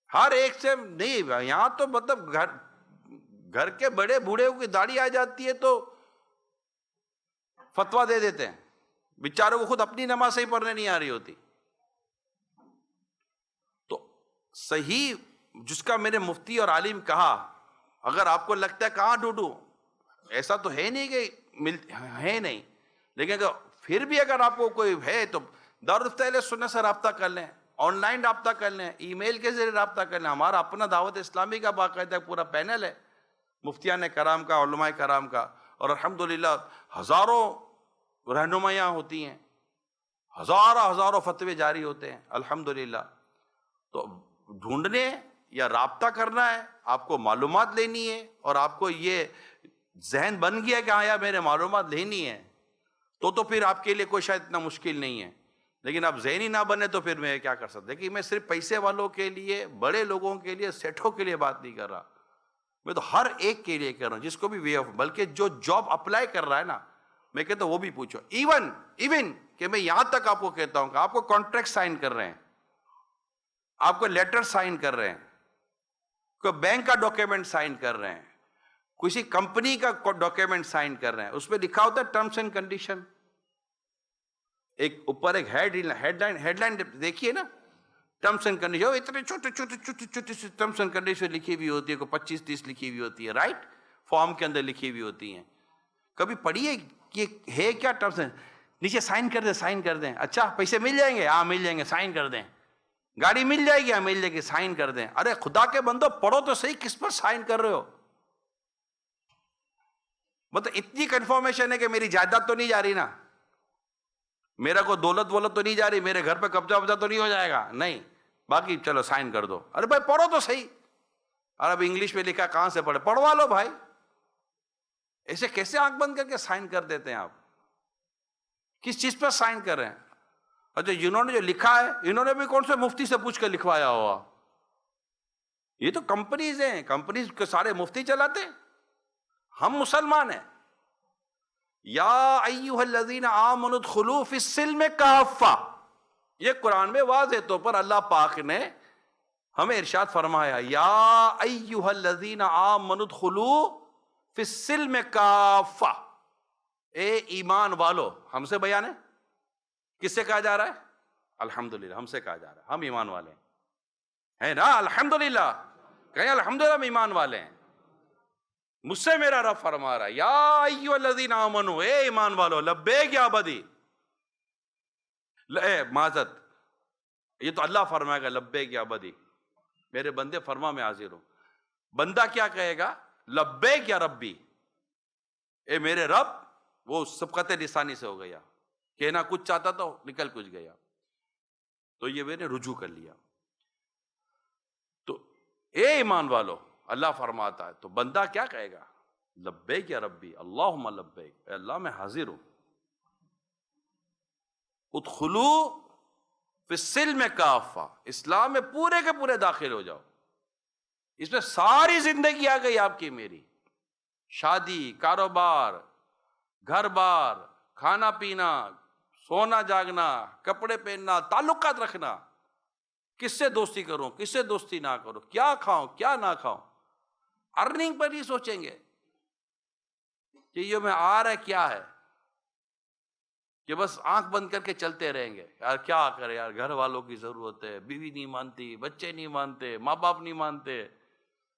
ہر ایک سے نہیں، یہاں تو مطلب گھر کے بڑے بوڑھے کی داڑھی آ جاتی ہے تو فتویٰ دے دیتے ہیں، بیچاروں کو خود اپنی نماز صحیح پڑھنے نہیں آ رہی ہوتی. تو صحیح جس کا میرے مفتی اور عالم کہا، اگر آپ کو لگتا ہے کہاں ڈھونڈوں، ایسا تو ہے نہیں کہ ہے نہیں، لیکن پھر بھی اگر آپ کو کوئی ہے تو دارالفتہ اہل سنت سے رابطہ کر لیں، آن لائن رابطہ کر لیں، ای میل کے ذریعے رابطہ کر لیں. ہمارا اپنا دعوت اسلامی کا باقاعدہ پورا پینل ہے، مفتیان کرام کا، علماء کرام کا، اور الحمدللہ ہزاروں رہنمائیاں ہوتی ہیں، ہزاروں فتوے جاری ہوتے ہیں الحمدللہ. تو ڈھونڈنے یا رابطہ کرنا ہے، آپ کو معلومات لینی ہے، اور آپ کو یہ ذہن بن گیا کہ ہاں یار میرے معلومات لینی ہے، تو پھر آپ کے لیے کوئی شاید اتنا مشکل نہیں ہے. لیکن اب ذہنی نہ بنے تو پھر میں کیا کر سکتا. کہ میں صرف پیسے والوں کے لیے، بڑے لوگوں کے لیے، سیٹھوں کے لیے بات نہیں کر رہا، میں تو ہر ایک کے لیے کر رہا ہوں جس کو بھی وے آف، بلکہ جو جاب اپلائی کر رہا ہے نا، میں کہتا ہوں وہ بھی پوچھو. ایون کہ میں یہاں تک آپ کو کہتا ہوں کہ آپ کو کانٹریکٹ سائن کر رہے ہیں، آپ کو لیٹر سائن کر رہے ہیں، کوئی بینک کا ڈاکیومنٹ سائن کر رہے ہیں، کسی کمپنی کا ڈاکیومنٹ سائن کر رہے ہیں، اس پہ لکھا ہوتا ہے ٹرمز اینڈ کنڈیشن. ایک اوپر ایک ہیڈ لائن دیکھیے نا، ٹرمز اینڈ کنڈیشن، اتنے چھوٹے سی ٹرمز اینڈ کنڈیشن لکھی ہوئی ہوتی ہے، کوئی 25-30 لکھی ہوئی ہوتی ہے، رائٹ، فارم کے اندر لکھی ہوئی ہوتی ہیں. کبھی پڑھیے کہ ہے کیا ٹرمز، نیچے سائن کر دیں. اچھا پیسے مل جائیں گے؟ ہاں مل جائیں گے، سائن کر دیں. گاڑی مل جائے گی؟ ہاں مل جائے گی، سائن کر دیں. ارے خدا کے بندو پڑھو تو صحیح، کس پر سائن کر رہے ہو؟ مطلب اتنی کنفرمیشن ہے کہ میری جائیداد تو نہیں جا رہی نا، میرا کو دولت تو نہیں جا رہی، میرے گھر پہ قبضہ تو نہیں ہو جائے گا؟ نہیں، باقی چلو سائن کر دو. ارے بھائی پڑھو تو صحیح. اور اب انگلش میں لکھا، کہاں سے پڑھے؟ پڑھوا لو بھائی. ایسے کیسے آنکھ بند کر کے سائن کر دیتے ہیں آپ؟ کس چیز پر سائن کر رہے ہیں؟ اچھا جنہوں نے جو لکھا ہے انہوں نے بھی کون سے مفتی سے پوچھ کر لکھوایا ہوا؟ یہ تو کمپنیز ہیں، کمپنیز کے سارے مفتی چلاتے ہیں، ہم مسلمان ہیں۔ یا ایھا الذین آمنوا ادخلوا فی السلم کافہ، یہ قرآن میں واضح طور پر اللہ پاک نے ہمیں ارشاد فرمایا، یا ایھا الذین آمنوا ادخلوا فی السلم کافہ، اے ایمان والو۔ ہم سے بیان ہے، کس سے کہا جا رہا ہے؟ الحمدللہ ہم سے کہا جا رہا ہے، ہم ایمان والے ہیں، ہے نا؟ الحمدللہ کہیں الحمدللہ ہم ایمان والے ہیں۔ مجھ سے میرا رب فرما رہا ہے، یا ایھا الذین آمنوا، اے ایمان والو، لبیک یا عبدی، معذرت، یہ تو اللہ فرمائے گا لبیک یا عبدی، میرے بندے فرما میں حاضر ہوں۔ بندہ کیا کہے گا؟ لبیک یا ربی، اے میرے رب۔ وہ سبقت لسانی سے ہو گیا، کہنا کچھ چاہتا تھا نکل کچھ گیا، تو یہ میں نے رجوع کر لیا۔ تو اے ایمان والو، اللہ فرماتا ہے، تو بندہ کیا کہے گا؟ لبیک یا ربی، اللہم لبیک، اے اللہ میں حاضر ہوں۔ ادخلوا فی السلم کافہ، اسلام میں پورے کے پورے داخل ہو جاؤ، اس میں ساری زندگی آ گئی آپ کی میری، شادی، کاروبار، گھر بار، کھانا پینا، سونا جاگنا، کپڑے پہننا، تعلقات رکھنا، کس سے دوستی کروں، کس سے دوستی نہ کروں، کیا کھاؤں کیا نہ کھاؤں، ارننگ پر ہی سوچیں گے کہ یہ میں آ رہا ہے کیا ہے، کہ بس آنکھ بند کر کے چلتے رہیں گے، یار کیا کرے یار، گھر والوں کی ضرورت ہے، بیوی نہیں مانتی، بچے نہیں مانتے، ماں باپ نہیں مانتے،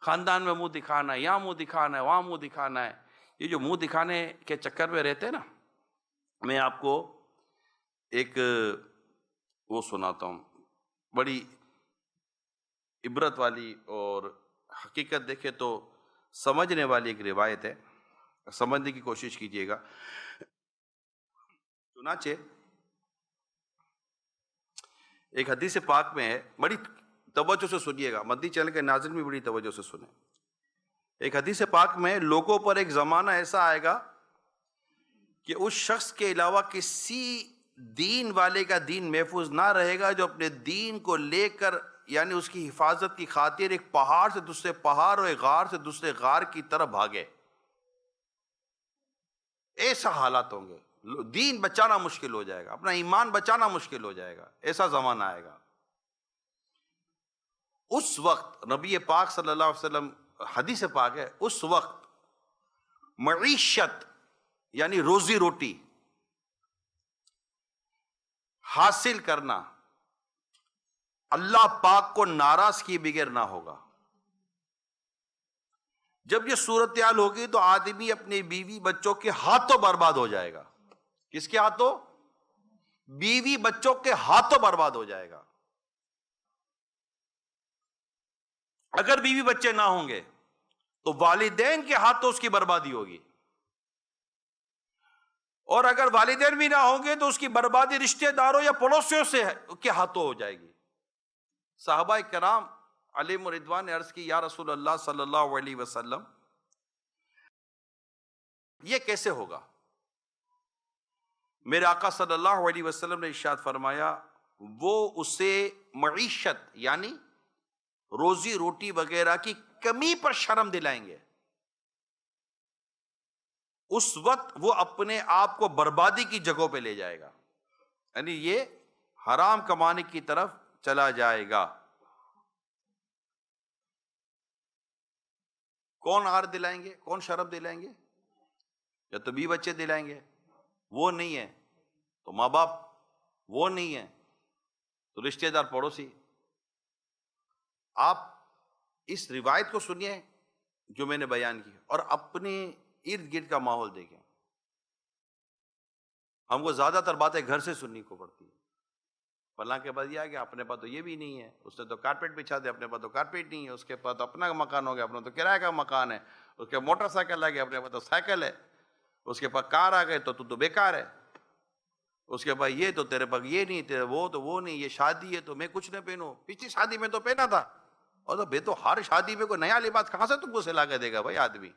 خاندان میں منہ دکھانا ہے، یہاں منہ دکھانا ہے، وہاں منہ دکھانا ہے۔ یہ جو منہ دکھانے کے چکر میں رہتے ہیں نا، میں آپ کو ایک وہ سناتا ہوں، بڑی عبرت والی اور حقیقت دیکھے تو سمجھنے والی ایک روایت ہے، سمجھنے کی کوشش کیجیے گا۔ چنانچہ ایک حدیث پاک میں ہے، بڑی توجہ سے سنیے گا، مدنی چینل کے ناظرین بھی بڑی توجہ سے سنیں۔ ایک حدیث پاک میں لوگوں پر ایک زمانہ ایسا آئے گا کہ اس شخص کے علاوہ کسی دین والے کا دین محفوظ نہ رہے گا جو اپنے دین کو لے کر، یعنی اس کی حفاظت کی خاطر ایک پہاڑ سے دوسرے پہاڑ اور ایک غار سے دوسرے غار کی طرف بھاگے۔ ایسا حالات ہوں گے، دین بچانا مشکل ہو جائے گا، اپنا ایمان بچانا مشکل ہو جائے گا، ایسا زمانہ آئے گا۔ اس وقت نبی پاک صلی اللہ علیہ وسلم، حدیث پاک ہے، اس وقت معیشت یعنی روزی روٹی حاصل کرنا اللہ پاک کو ناراض کیے بغیر نہ ہوگا۔ جب یہ صورتحال ہوگی تو آدمی اپنی بیوی بچوں کے ہاتھوں برباد ہو جائے گا۔ کس کے ہاتھوں؟ بیوی بچوں کے ہاتھوں برباد ہو جائے گا۔ اگر بیوی بچے نہ ہوں گے تو والدین کے ہاتھوں اس کی بربادی ہوگی، اور اگر والدین بھی نہ ہوں گے تو اس کی بربادی رشتہ داروں یا پڑوسیوں سے کے ہاتھوں ہو جائے گی۔ صحابہ کرام علیہم رضوان نے عرض کی، یا رسول اللہ صلی اللہ علیہ وسلم، یہ کیسے ہوگا؟ میرے آقا صلی اللہ علیہ وسلم نے ارشاد فرمایا، وہ اسے معیشت یعنی روزی روٹی وغیرہ کی کمی پر شرم دلائیں گے، اس وقت وہ اپنے آپ کو بربادی کی جگہوں پہ لے جائے گا، یعنی یہ حرام کمانے کی طرف چلا جائے گا۔ کون عار دلائیں گے، کون شرم دلائیں گے؟ یا تو بیوی بچے دلائیں گے، وہ نہیں ہے تو ماں باپ، وہ نہیں ہے تو رشتہ دار پڑوسی۔ آپ اس روایت کو سنیے جو میں نے بیان کی، اور اپنے ارد گرد کا ماحول دیکھیں۔ ہم کو زیادہ تر باتیں گھر سے سننے کو پڑتی ہیں، فلاں کے پاس یہ آ گیا، اپنے پاس تو یہ بھی نہیں ہے، اس نے تو کارپیٹ بچھا دیا، اپنے پاس تو کارپیٹ نہیں ہے، اس کے پاس تو اپنا مکان ہو گیا، اپنا تو کرایہ کا مکان ہے، اس کے موٹر سائیکل آ گیا، اپنے پاس تو سائیکل ہے، اس کے پاس کار آ گئے تو بیکار ہے، اس کے پاس یہ تو تیرے پاس یہ نہیں، تیرے وہ تو وہ نہیں، یہ شادی ہے تو میں کچھ نہ پہنوں، پچھلی شادی میں تو پہنا تھا، اور تو بے تو ہر شادی میں کوئی نیا لباس کہاں سے تم کو سلا کے دے گا بھائی آدمی؟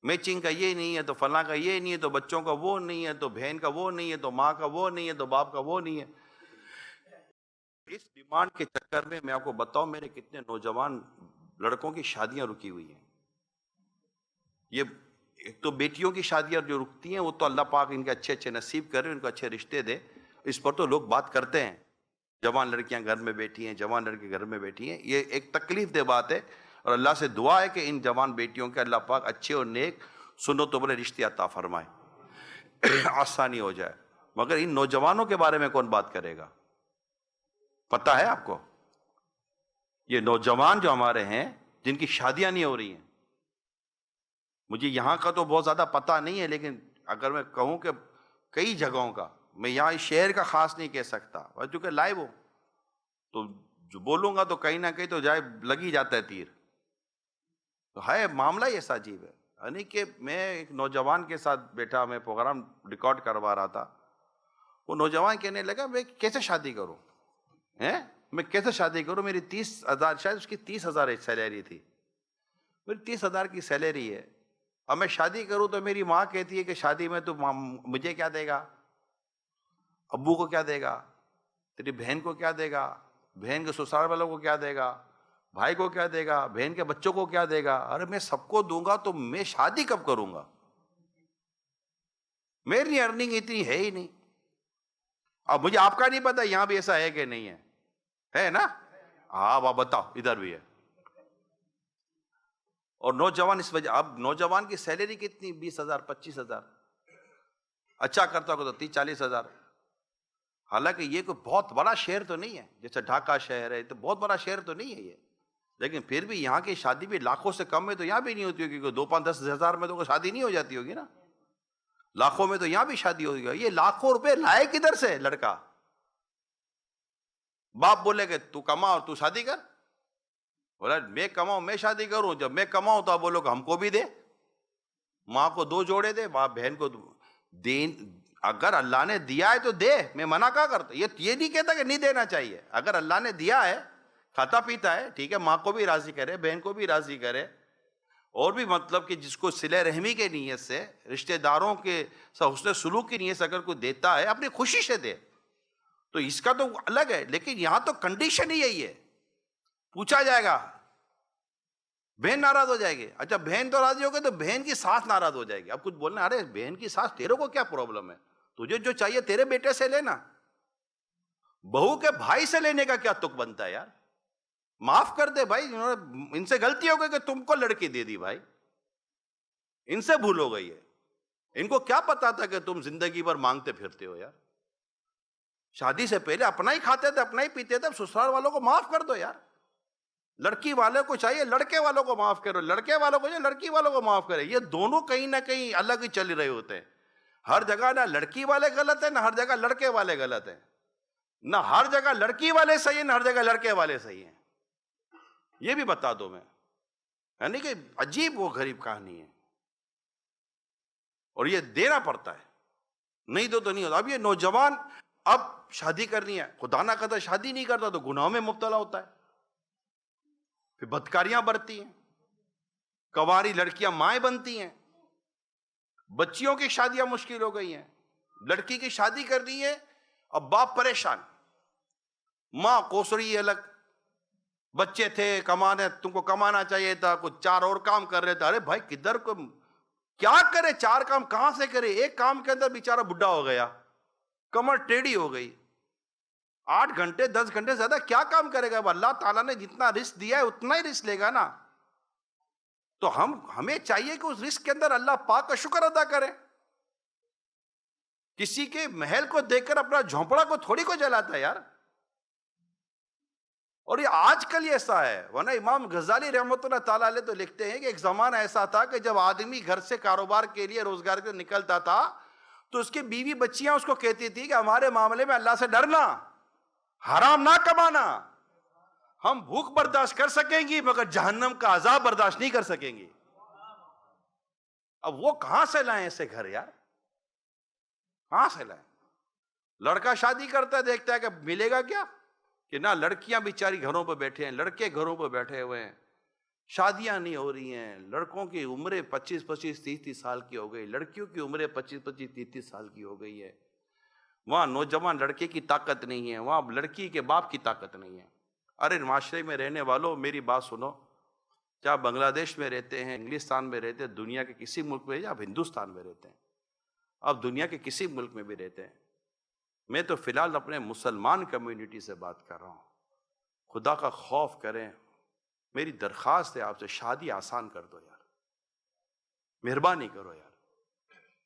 میچنگ کا یہ نہیں ہے تو فلاں کا یہ نہیں ہے تو بچوں کا وہ نہیں ہے تو بہن کا وہ نہیں ہے تو ماں کا وہ نہیں ہے تو باپ کا وہ نہیں ہے. اس ڈیمانڈ کے چکر میں آپ کو بتاؤں میرے کتنے نوجوان لڑکوں کی شادیاں رکی ہوئی ہیں. یہ ایک تو بیٹیوں کی شادیاں جو رکتی ہیں وہ تو اللہ پاک ان کے اچھے اچھے نصیب کرے, ان کو اچھے رشتے دے, اس پر تو لوگ بات کرتے ہیں. جوان لڑکیاں گھر میں بیٹھی ہیں, جوان لڑکے گھر میں بیٹھی ہیں, یہ ایک تکلیف دہ بات ہے, اور اللہ سے دعا ہے کہ ان جوان بیٹیوں کے اللہ پاک اچھے اور نیک سنتوں والے رشتے عطا فرمائے, آسانی ہو جائے. مگر ان نوجوانوں کے بارے میں کون بات کرے گا؟ پتہ ہے آپ کو یہ نوجوان جو ہمارے ہیں جن کی شادیاں نہیں ہو رہی ہیں, مجھے یہاں کا تو بہت زیادہ پتہ نہیں ہے, لیکن اگر میں کہوں کہ کئی جگہوں کا, میں یہاں اس شہر کا خاص نہیں کہہ سکتا, چونکہ لائیو ہو تو جو بولوں گا تو کہیں نہ کہیں تو جائے لگ ہی جاتا ہے تیر. تو ہے معاملہ ہی ایسا عجیب ہے. یعنی کہ میں ایک نوجوان کے ساتھ بیٹھا, میں پروگرام ریکارڈ کروا رہا تھا, وہ نوجوان کہنے لگا میں کیسے شادی کروں, میں کیسے شادی کروں, میری 30,000, شاید اس کی 30,000 سیلری تھی, میری 30,000 کی سیلری ہے, اب میں شادی کروں تو میری ماں کہتی ہے کہ شادی میں تو مجھے کیا دے گا, ابو کو کیا دے گا, تیری بہن کو کیا دے گا, بہن کے سسرال والوں کو کیا دے گا, بھائی کو کیا دے گا, بہن کے بچوں کو کیا دے گا. ارے میں سب کو دوں گا تو میں شادی کب کروں گا, میری ارننگ اتنی ہے ہی نہیں. اب مجھے آپ کا نہیں پتا یہاں بھی ایسا ہے کہ نہیں ہے نا؟ ہاں آپ بتاؤ, ادھر بھی ہے. اور نوجوان اس وجہ, اب نوجوان کی سیلری کتنی, 20,000 25,000, اچھا کرتا ہوگا تو 30-40,000. حالانکہ یہ کوئی بہت بڑا شہر تو نہیں ہے, جیسے ڈھاکہ شہر ہے, تو بہت بڑا شہر تو نہیں ہے یہ, لیکن پھر بھی یہاں کی شادی بھی لاکھوں سے کم میں تو یہاں بھی نہیں ہوتی ہوگی, 2-5-10,000 میں تو شادی نہیں ہو جاتی ہوگی نا, لاکھوں میں تو یہاں بھی شادی ہوگی. یہ لاکھوں روپے لائے کدھر سے لڑکا؟ باپ بولے کہ تو کما اور تو شادی کر, بولا میں کماؤں میں شادی کروں, جب میں کماؤں تو آپ بولو کہ ہم کو بھی دے, ماں کو 2 جوڑے دے, باپ بہن کو دین. اگر اللہ نے دیا ہے تو دے, میں منع کیا کرتا, یہ نہیں کہتا کہ نہیں دینا چاہیے. اگر اللہ نے دیا ہے, کھاتا پیتا ہے, ٹھیک ہے, ماں کو بھی راضی کرے, بہن کو بھی راضی کرے, اور بھی مطلب کہ جس کو صلہ رحمی کے نیت سے, رشتہ داروں کے حسن سلوک کی نیت سے اگر کوئی دیتا ہے, اپنی خوشی سے دے, تو اس کا تو الگ ہے. لیکن یہاں تو کنڈیشن ہی یہی ہے. پوچھا جائے گا, بہن ناراض ہو جائے گی, اچھا بہن تو راضی ہو گئی تو بہن کی ساس ناراض ہو جائے گی. اب کچھ بولنا, ارے بہن کی ساس, تیرے کو کیا پرابلم ہے, تجھے جو چاہیے تیرے بیٹے سے لینا, بہو کے بھائی سے لینے کا کیا تک بنتا ہے یار؟ معاف کر دے بھائی, ان سے غلطی ہو گئی کہ تم کو لڑکی دے دی بھائی, ان سے بھول ہو گئی ہے. ان کو کیا پتا تھا کہ تم زندگی بھر مانگتے پھرتے ہو یار. شادی سے پہلے اپنا ہی کھاتے تھے, اپنا ہی پیتے تھے, سسرال والوں کو معاف کر دو یار. لڑکی والے کو چاہیے لڑکے والوں کو معاف کرو, لڑکے والوں کو چاہیے لڑکی والوں کو معاف کرے. یہ دونوں کہیں نہ کہیں الگ ہی چل رہے ہوتے ہیں. ہر جگہ نہ لڑکی والے غلط ہیں, نہ ہر جگہ لڑکے والے غلط ہیں, نہ ہر جگہ لڑکی والے صحیح ہیں, نہ ہر جگہ لڑکے والے صحیح ہیں. یہ بھی بتا دو میں, یعنی کہ عجیب وہ غریب کہانی ہے, اور یہ دینا پڑتا ہے, نہیں دو تو نہیں ہوتا. اب یہ نوجوان اب شادی کرنی ہے, خدا نہ کرتا شادی نہیں کرتا تو گناہوں میں مبتلا ہوتا ہے, پھر بدکاریاں برتی ہیں, کنواری لڑکیاں مائیں بنتی ہیں, بچیوں کی شادیاں مشکل ہو گئی ہیں. لڑکی کی شادی کرنی ہے, اب باپ پریشان, ماں کوس رہی ہے الگ, بچے تھے کمانے, تم کو کمانا چاہیے تھا, کچھ 4 اور کام کر رہے تھے. ارے بھائی کدھر کو کیا کرے, 4 کام کہاں سے کرے؟ ایک کام کے اندر بیچارہ بڈھا ہو گیا, کمر ٹیڑھی ہو گئی, 8 گھنٹے 10 گھنٹے زیادہ کیا کام کرے گا؟ اللہ تعالیٰ نے جتنا رزق دیا ہے اتنا ہی رزق لے گا نا. تو ہمیں چاہیے کہ اس رزق کے اندر اللہ پاک کا شکر ادا کریں. کسی کے محل کو دیکھ کر اپنا جھونپڑا کو تھوڑی کو جلاتا ہے یار. اور یہ آج کل یہ ایسا ہے, ورنہ امام غزالی رحمۃ اللہ تعالیٰ علیہ تو لکھتے ہیں کہ ایک زمانہ ایسا تھا کہ جب آدمی گھر سے کاروبار کے لیے, روزگار کے لیے نکلتا تھا تو اس کی بیوی بچیاں اس کو کہتی تھی کہ ہمارے معاملے میں اللہ سے ڈرنا, حرام نہ کمانا, ہم بھوک برداشت کر سکیں گی مگر جہنم کا عذاب برداشت نہیں کر سکیں گی. اب وہ کہاں سے لائیں ایسے گھر یار, کہاں سے لائیں؟ لڑکا شادی کرتا ہے, دیکھتا ہے کہ ملے گا کیا, کہ نہ لڑکیاں بیچاری گھروں پہ بیٹھے ہیں, لڑکے گھروں پہ بیٹھے ہوئے ہیں, شادیاں نہیں ہو رہی ہیں، لڑکوں کی عمریں 25-25 30-30 سال کی ہو گئی، لڑکیوں کی عمریں 25-25 30-30 سال کی ہو گئی ہے. وہاں نوجوان لڑکے کی طاقت نہیں ہے، وہاں لڑکی کے باپ کی طاقت نہیں ہے. ارے معاشرے میں رہنے والوں میری بات سنو، چاہے بنگلہ دیش میں رہتے ہیں، انگلستان میں رہتے ہیں، دنیا کے کسی ملک میں، یا آپ ہندوستان میں رہتے ہیں، آپ دنیا کے کسی ملک میں بھی رہتے ہیں، میں تو فی الحال اپنے مسلمان کمیونٹی سے بات کر رہا ہوں. خدا کا خوف کریں. میری درخواست ہے آپ سے، شادی آسان کر دو یار، مہربانی کرو یار،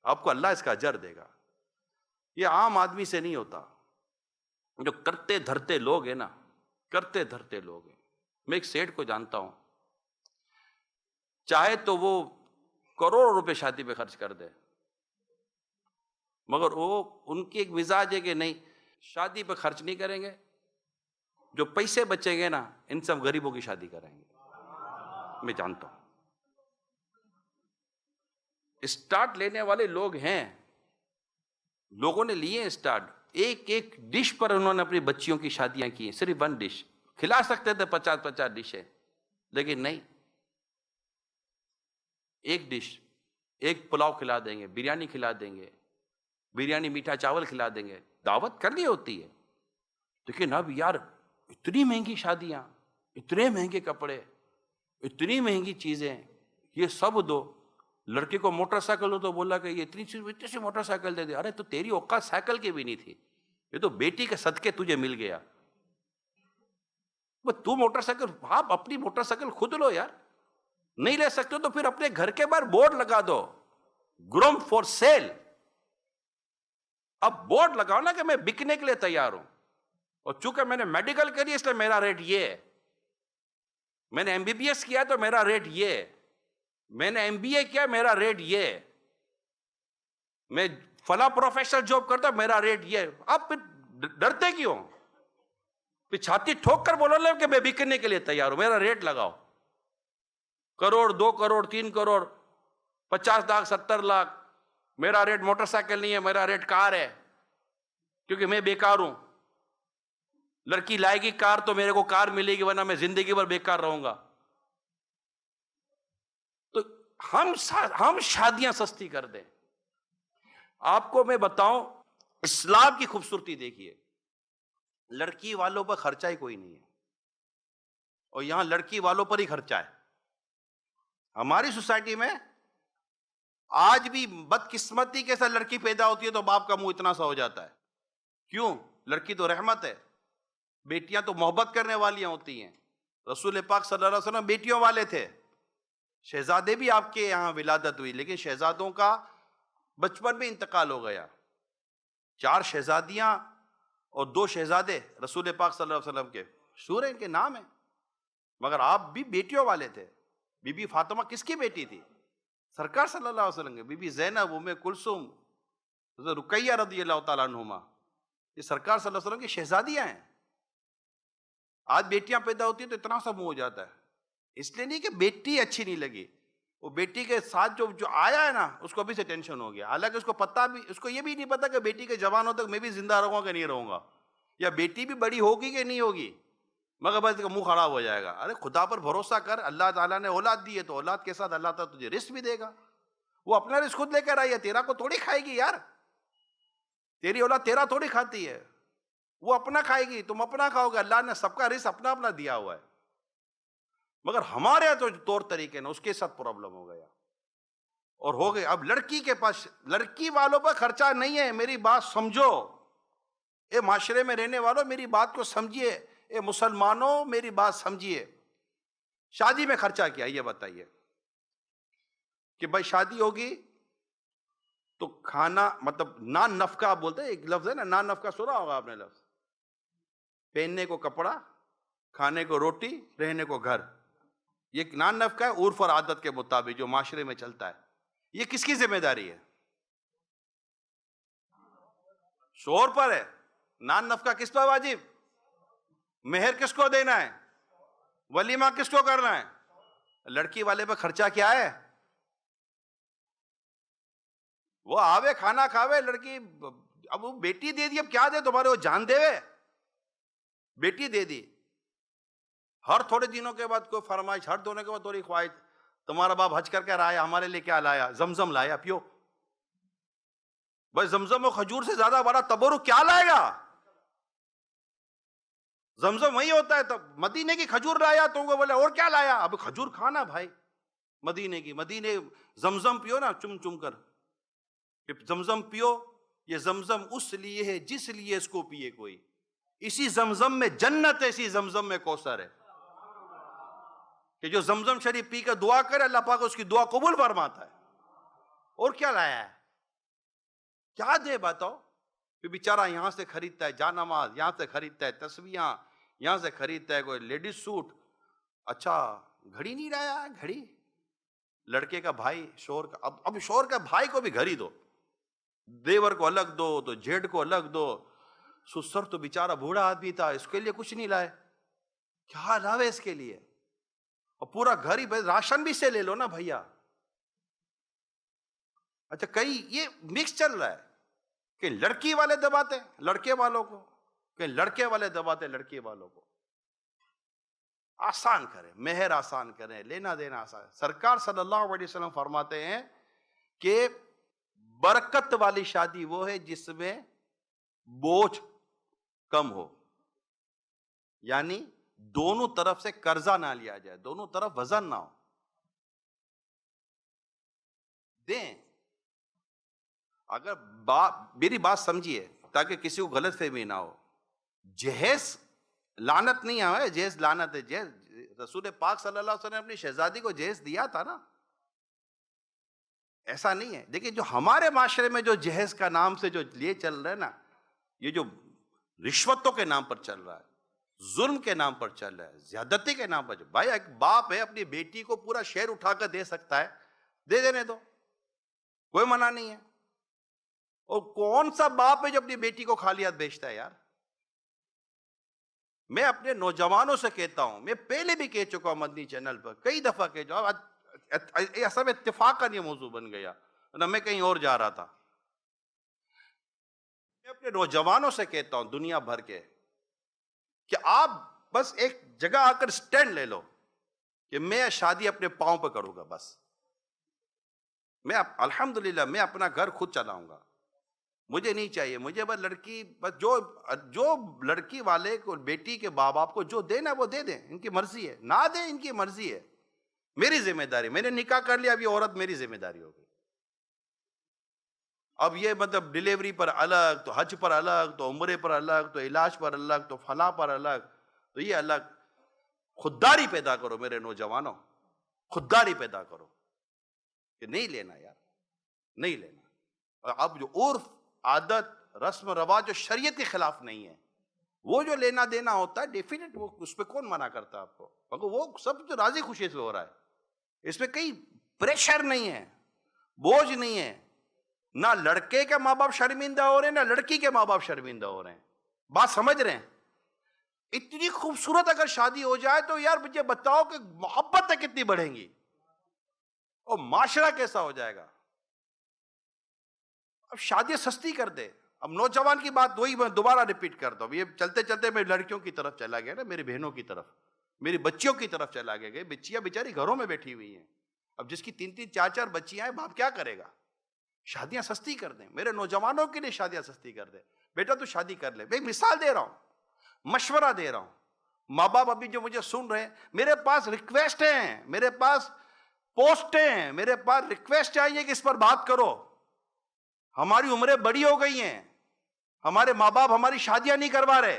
آپ کو اللہ اس کا اجر دے گا. یہ عام آدمی سے نہیں ہوتا. جو کرتے دھرتے لوگ ہیں نا، کرتے دھرتے لوگ ہیں. میں ایک سیٹ کو جانتا ہوں، چاہے تو وہ کروڑ روپے شادی پہ خرچ کر دے، مگر وہ ان کی ایک مزاج ہے کہ نہیں، شادی پہ خرچ نہیں کریں گے، جو پیسے بچیں گے نا ان سب غریبوں کی شادی کریں گے. میں جانتا ہوں، اسٹارٹ لینے والے لوگ ہیں، لوگوں نے لیے اسٹارٹ. ایک ایک ڈش پر انہوں نے اپنی بچیوں کی شادیاں کی ہیں، صرف 1 ڈش. کھلا سکتے تھے 50-50 ڈشیں، لیکن نہیں، ایک ڈش، ایک پلاؤ کھلا دیں گے، بریانی کھلا دیں گے، بریانی میٹھا چاول کھلا دیں گے. دعوت کرنی ہوتی ہے. لیکن اب یار اتنی مہنگی شادیاں، اتنے مہنگے کپڑے، اتنی مہنگی چیزیں، یہ سب دو. لڑکے کو موٹر سائیکل دو تو بولا کہ یہ اتنی سی موٹر سائیکل دے دے. ارے تو تیری اوقات سائیکل کی بھی نہیں تھی، یہ تو بیٹی کے صدقے تجھے مل گیا. تو موٹر سائیکل، آپ اپنی موٹر سائیکل خود لو یار. نہیں لے سکتے تو پھر اپنے گھر کے باہر بورڈ لگا دو، گروم فور سیل. اب بورڈ لگاؤ نا کہ میں بکنے کے لیے تیار ہوں. اور چونکہ میں نے میڈیکل کری اس لیے میرا ریٹ یہ ہے، میں نے MBBS کیا تو میرا ریٹ یہ ہے، میں نے MBA کیا میرا ریٹ یہ ہے، میں فلاں پروفیشنل جاب کرتا میرا ریٹ یہ ہے. آپ پھر ڈرتے کیوں؟ پھر چھاتی ٹھوک کر بولو کہ میں بکنے کے لیے تیار ہوں، میرا ریٹ لگاؤ. کروڑ، 2 کروڑ، 3 کروڑ، 50 لاکھ، 70 لاکھ. میرا ریٹ موٹر سائیکل نہیں ہے، میرا ریٹ کار ہے، کیونکہ میں بیکار ہوں. لڑکی لائے گی کار تو میرے کو کار ملے گی، ورنہ میں زندگی بھر بیکار رہوں گا. تو ہم شادیاں سستی کر دیں. آپ کو میں بتاؤں، اسلام کی خوبصورتی دیکھیے، لڑکی والوں پر خرچہ ہی کوئی نہیں ہے، اور یہاں لڑکی والوں پر ہی خرچہ ہے. ہماری سوسائٹی میں آج بھی بدقسمتی کے ساتھ لڑکی پیدا ہوتی ہے تو باپ کا منہ اتنا سا ہو جاتا ہے. کیوں؟ لڑکی تو رحمت ہے، بیٹیاں تو محبت کرنے والیاں ہوتی ہیں. رسول پاک صلی اللہ علیہ وسلم بیٹیوں والے تھے. شہزادے بھی آپ کے یہاں ولادت ہوئی، لیکن شہزادوں کا بچپن میں انتقال ہو گیا. 4 شہزادیاں اور 2 شہزادے رسول پاک صلی اللہ علیہ وسلم کے، شور ان کے نام ہیں، مگر آپ بھی بیٹیوں والے تھے. بی بی فاطمہ کس کی بیٹی تھی؟ سرکار صلی اللہ علیہ وسلم کے. بی بی زینب، ام کلثوم، رقیہ رضی اللہ تعالیٰ عنہما، یہ سرکار صلی اللہ علیہ وسلم کی شہزادیاں ہیں. آج بیٹیاں پیدا ہوتی ہیں تو اتنا سا منہ ہو جاتا ہے. اس لیے نہیں کہ بیٹی اچھی نہیں لگی، وہ بیٹی کے ساتھ جو آیا ہے نا اس کو ابھی سے ٹینشن ہو گیا. حالانکہ اس کو پتہ بھی، اس کو یہ بھی نہیں پتا کہ بیٹی کے جوانوں تک میں بھی زندہ رہوں گا کہ نہیں رہوں گا، یا بیٹی بھی بڑی ہوگی کہ نہیں ہوگی، مگر بس کا منہ خراب ہو جائے گا. ارے خدا پر بھروسہ کر، اللہ تعالیٰ نے اولاد دی ہے تو اولاد کے ساتھ اللہ تعالیٰ تجھے رزق بھی دے گا. وہ اپنا رزق خود لے کر آئی ہے، تیرا کو تھوڑی کھائے گی یار. تیری اولاد تیرا تھوڑی کھاتی ہے، وہ اپنا کھائے گی، تم اپنا کھاؤ گے. اللہ نے سب کا رزق اپنا اپنا دیا ہوا ہے. مگر ہمارے تو طور طریقے نا اس کے ساتھ پرابلم ہو گیا اور ہو گئے. اب لڑکی کے پاس، لڑکی والوں پر خرچہ نہیں ہے. میری بات سمجھو، اے معاشرے میں رہنے والوں میری بات کو سمجھیے، اے مسلمانوں میری بات سمجھیے. شادی میں خرچہ کیا یہ بتائیے کہ بھائی شادی ہوگی تو کھانا، مطلب نان نفقہ بولتے ہیں، ایک لفظ ہے نا نان نفقہ، سنا ہوگا آپ نے لفظ. پہننے کو کپڑا، کھانے کو روٹی، رہنے کو گھر. یہ نان نفقہ ہے عرف اور عادت کے مطابق جو معاشرے میں چلتا ہے. یہ کس کی ذمہ داری ہے؟ شوہر پر ہے. نان نفقہ کس پر واجب؟ مہر کس کو دینا ہے؟ ولیمہ کس کو کرنا ہے؟ لڑکی والے پہ خرچہ کیا ہے؟ وہ آوے کھانا کھاوے لڑکی. اب وہ بیٹی دے دی، اب کیا دے تمہارے، وہ جان دے وے، بیٹی دے دی. ہر تھوڑے دنوں کے بعد کوئی فرمائش، ہر دونوں کے بعد تھوڑی خواہش، تمہارا باپ حج کر کے آیا، ہمارے لیے کیا لایا؟ زمزم لایا، پیو۔ بھائی زمزم و کھجور سے زیادہ بڑا تبرک کیا لائے گا؟ زمزم وہی ہوتا ہے، تب مدینے کی کھجور لایا تو وہ بولے اور کیا لایا؟ اب کھجور کھانا بھائی، مدینے کی، مدینے زمزم پیو نا چم چم کر، کہ زمزم پیو، یہ زمزم اس لیے ہے جس لیے اس کو پیے کوئی، اسی زمزم میں جنت ہے، اسی زمزم میں کوثر ہے، کہ جو زمزم شریف پی کر دعا کرے اللہ پاک اس کی دعا قبول فرماتا ہے۔ اور کیا لایا ہے؟ کیا دے بتاؤ؟ کہ بیچارہ یہاں سے خریدتا ہے جانماز، یہاں سے خریدتا ہے تسبیحاں، یہاں سے خریدتا ہے کوئی لیڈیز سوٹ، اچھا گھڑی نہیں لایا؟ گھڑی لڑکے کا بھائی شوہر کا، اب شوہر کا بھائی کو بھی گھڑی دو، دیور کو الگ دو تو جیٹ کو الگ دو، سسر تو بیچارہ بوڑھا آدمی تھا، اس کے لیے کچھ نہیں لائے، کیا لاوے اس کے لیے؟ اور پورا گھر ہی، راشن بھی سے لے لو نا بھیا۔ اچھا کئی یہ مکس چل رہا ہے کہ لڑکی والے دباتے لڑکے والوں کو، کہ لڑکے والے دباتے لڑکی والوں کو۔ آسان کریں، مہر آسان کریں، لینا دینا آسان۔ سرکار صلی اللہ علیہ وسلم فرماتے ہیں کہ برکت والی شادی وہ ہے جس میں بوجھ کم ہو، یعنی دونوں طرف سے قرضہ نہ لیا جائے، دونوں طرف وزن نہ ہو، دیں۔ اگر میری بات سمجھیے تاکہ کسی کو غلط فہمی نہ ہو، جہیز لعنت نہیں ہے، جہیز لعنت ہے۔ جہیز رسول پاک صلی اللہ علیہ وسلم نے اپنی شہزادی کو جہیز دیا تھا نا، ایسا نہیں ہے۔ دیکھیں جو ہمارے معاشرے میں جو جہیز کا نام سے جو لیے چل رہے ہیں نا، یہ جو رشوتوں کے نام پر چل رہا ہے، ظلم کے نام پر چل رہا ہے، زیادتی کے نام پر، بھائی ایک باپ ہے اپنی بیٹی کو پورا شہر اٹھا کر دے سکتا ہے، دے دینے دو، کوئی منع نہیں ہے۔ اور کون سا باپ ہے جو اپنی بیٹی کو خالی ہاتھ بیچتا ہے یار؟ میں اپنے نوجوانوں سے کہتا ہوں، میں پہلے بھی کہہ چکا ہوں مدنی چینل پر کئی دفعہ کہہ چکا ہوں، یہ سب اتفاقاً یہ موضوع بن گیا نہ، میں کہیں اور جا رہا تھا۔ میں اپنے نوجوانوں سے کہتا ہوں دنیا بھر کے، کہ آپ بس ایک جگہ آ کر سٹینڈ لے لو کہ میں شادی اپنے پاؤں پہ کروں گا، بس میں الحمدللہ میں اپنا گھر خود چلاؤں گا، مجھے نہیں چاہیے، مجھے بس لڑکی، بس جو لڑکی والے کو، بیٹی کے ماں باپ کو جو دینا وہ دے دیں، ان کی مرضی ہے، نہ دیں ان کی مرضی ہے، میری ذمہ داری، میں نے نکاح کر لیا، اب یہ عورت میری ذمہ داری ہوگی۔ اب یہ مطلب ڈیلیوری پر الگ، تو حج پر الگ، تو عمرے پر الگ، تو علاج پر الگ، تو فلاں پر الگ، تو یہ الگ۔ خودداری پیدا کرو میرے نوجوانوں، خودداری پیدا کرو کہ نہیں لینا یار، نہیں لینا۔ اب جو عرف، عادت، رسم و رواج جو شریعت کے خلاف نہیں ہے، وہ جو لینا دینا ہوتا ہے ڈیفینیٹ، وہ اس پہ کون منع کرتا ہے آپ کو؟ مگر وہ سب جو راضی خوشی سے ہو رہا ہے، اس پہ کئی پریشر نہیں ہے، بوجھ نہیں ہے، نہ لڑکے کے ماں باپ شرمندہ ہو رہے ہیں، نہ لڑکی کے ماں باپ شرمندہ ہو رہے ہیں۔ بات سمجھ رہے ہیں؟ اتنی خوبصورت اگر شادی ہو جائے تو یار مجھے بتاؤ کہ محبتیں کتنی بڑھیں گی اور معاشرہ کیسا ہو جائے گا۔ اب شادی سستی کر دے۔ اب نوجوان کی بات وہی میں دوبارہ ریپیٹ کرتا ہوں، یہ چلتے چلتے میں لڑکیوں کی طرف چلا گیا نا، میری بہنوں کی طرف، میری بچیوں کی طرف چلا گیا۔ بچیاں بیچاری گھروں میں بیٹھی ہوئی ہیں، اب جس کی 3 4 4 بچیاں ہیں، باپ کیا کرے گا؟ شادیاں سستی کر دیں، میرے نوجوانوں کے لیے شادیاں سستی کر دیں۔ بیٹا تو شادی کر لے، میں مثال دے رہا ہوں، مشورہ دے رہا ہوں۔ ماں باپ ابھی جو مجھے سن رہے ہیں، میرے پاس ریکویسٹ ہیں، میرے پاس پوسٹیں ہیں، میرے پاس ریکویسٹ چاہیے کہ اس پر بات کرو۔ ہماری عمریں بڑی ہو گئی ہیں، ہمارے ماں باپ ہماری شادیاں نہیں کروا رہے،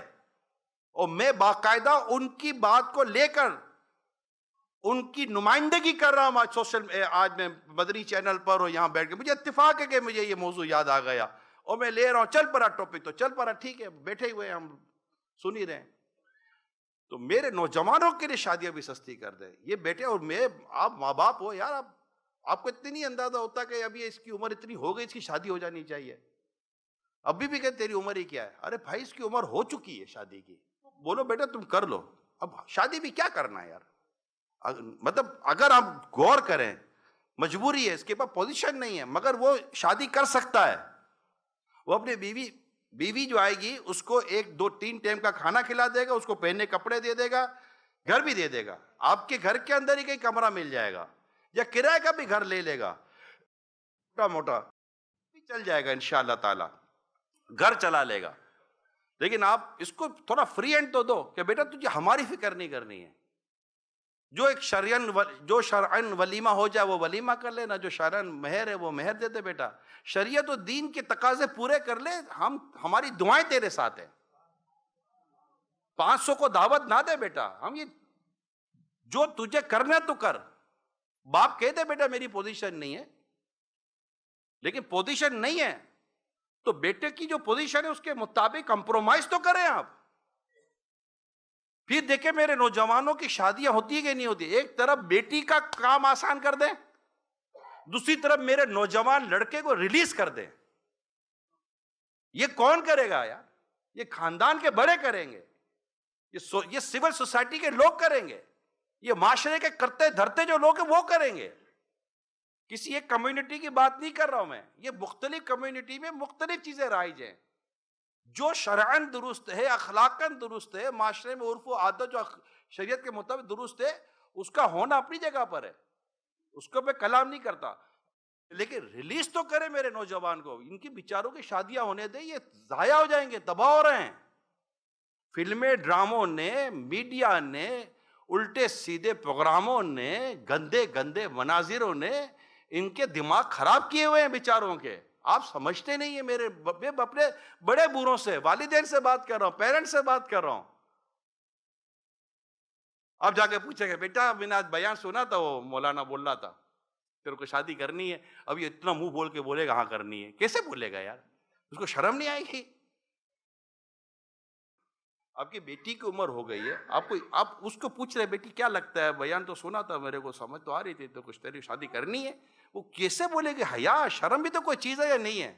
اور میں باقاعدہ ان کی بات کو لے کر ان کی نمائندگی کر رہا ہوں آج میں مدنی چینل پر اور یہاں بیٹھ کے۔ مجھے اتفاق ہے کہ مجھے یہ موضوع یاد آ گیا اور میں لے رہا ہوں، چل پڑا ٹاپک تو چل پڑا، ٹھیک ہے، بیٹھے ہوئے ہم سن ہی رہے ہیں۔ تو میرے نوجوانوں کے لیے شادیاں بھی سستی کر دیں یہ بیٹے، اور میں، آپ ماں باپ ہو یار، آپ کو اتنی نہیں اندازہ ہوتا کہ ابھی اس کی عمر اتنی ہو گئی، اس کی شادی ہو جانی چاہیے۔ ابھی بھی کہتے تیری عمر ہی کیا ہے؟ ارے بھائی اس کی عمر ہو چکی ہے شادی کی، بولو بیٹا تم کر لو۔ اب شادی بھی کیا کرنا ہے یار؟ مطلب اگر آپ غور کریں، مجبوری ہے، اس کے پاس پوزیشن نہیں ہے، مگر وہ شادی کر سکتا ہے۔ وہ اپنے بیوی جو آئے گی اس کو 1 2 3 ٹائم کا کھانا کھلا دے گا، اس کو پہننے کپڑے دے دے گا، گھر بھی دے دے گا، آپ کے گھر کے اندر ہی کہیں کمرہ مل جائے گا، یا کرایہ کا بھی گھر لے لے گا، چھوٹا موٹا بھی چل جائے گا انشاءاللہ تعالی، گھر چلا لے گا۔ لیکن آپ اس کو تھوڑا فری ہینڈ تو دو کہ بیٹا تجھے ہماری فکر نہیں کرنی ہے، جو ایک شرعن ولیمہ ہو جائے وہ ولیمہ کر لینا، جو شرعن مہر ہے وہ مہر دے دے بیٹا، شریعت و دین کے تقاضے پورے کر لے، ہماری دعائیں تیرے ساتھ ہیں، 500 کو دعوت نہ دے بیٹا، ہم یہ جو تجھے کرنا تو کر، باپ کہہ دے بیٹا میری پوزیشن نہیں ہے، لیکن پوزیشن نہیں ہے تو بیٹے کی جو پوزیشن ہے اس کے مطابق کمپرومائز تو کریں آپ۔ پھر دیکھیں میرے نوجوانوں کی شادیاں ہوتی ہے کہ نہیں ہوتی، ایک طرف بیٹی کا کام آسان کر دیں، دوسری طرف میرے نوجوان لڑکے کو ریلیز کر دیں۔ یہ کون کرے گا یار؟ یہ خاندان کے بڑے کریں گے، یہ سول سوسائٹی کے لوگ کریں گے، یہ معاشرے کے کرتے دھرتے جو لوگ ہیں وہ کریں گے۔ کسی ایک کمیونٹی کی بات نہیں کر رہا ہوں میں، یہ مختلف کمیونٹی میں مختلف چیزیں رائج ہیں، جو شرعاً درست ہے، اخلاقاً درست ہے، معاشرے میں عرف و عادت جو شریعت کے مطابق درست ہے، اس کا ہونا اپنی جگہ پر ہے، اس کو میں کلام نہیں کرتا، لیکن ریلیز تو کرے میرے نوجوان کو، ان کی بیچاروں کی شادیاں ہونے دیں، یہ ضائع ہو جائیں گے، تباہ ہو رہے ہیں۔ فلمیں، ڈراموں نے، میڈیا نے، الٹے سیدھے پروگراموں نے، گندے گندے مناظروں نے ان کے دماغ خراب کیے ہوئے ہیں بیچاروں کے، آپ سمجھتے نہیں ہیں۔ میرے اپنے بڑے بوڑھوں سے، والدین سے بات کر رہا ہوں، پیرنٹس سے بات کر رہا ہوں، آپ جا کے پوچھیں گے بیٹا میں نے آج بیان سنا تھا، وہ مولانا بول رہا تھا تیرے کو شادی کرنی ہے، اب یہ اتنا منہ بول کے بولے گا ہاں کرنی ہے، کیسے بولے گا یار؟ اس کو شرم نہیں آئے گی؟ آپ کی بیٹی کی عمر ہو گئی ہے، آپ اس کو پوچھ رہے بیٹی کیا لگتا ہے، بیان تو سنا تھا میرے کو، سمجھ تو آ رہی تھی، تو کچھ تیری شادی کرنی ہے، وہ کیسے بولے گی؟ حیا شرم بھی تو کوئی چیز ہے یا نہیں ہے؟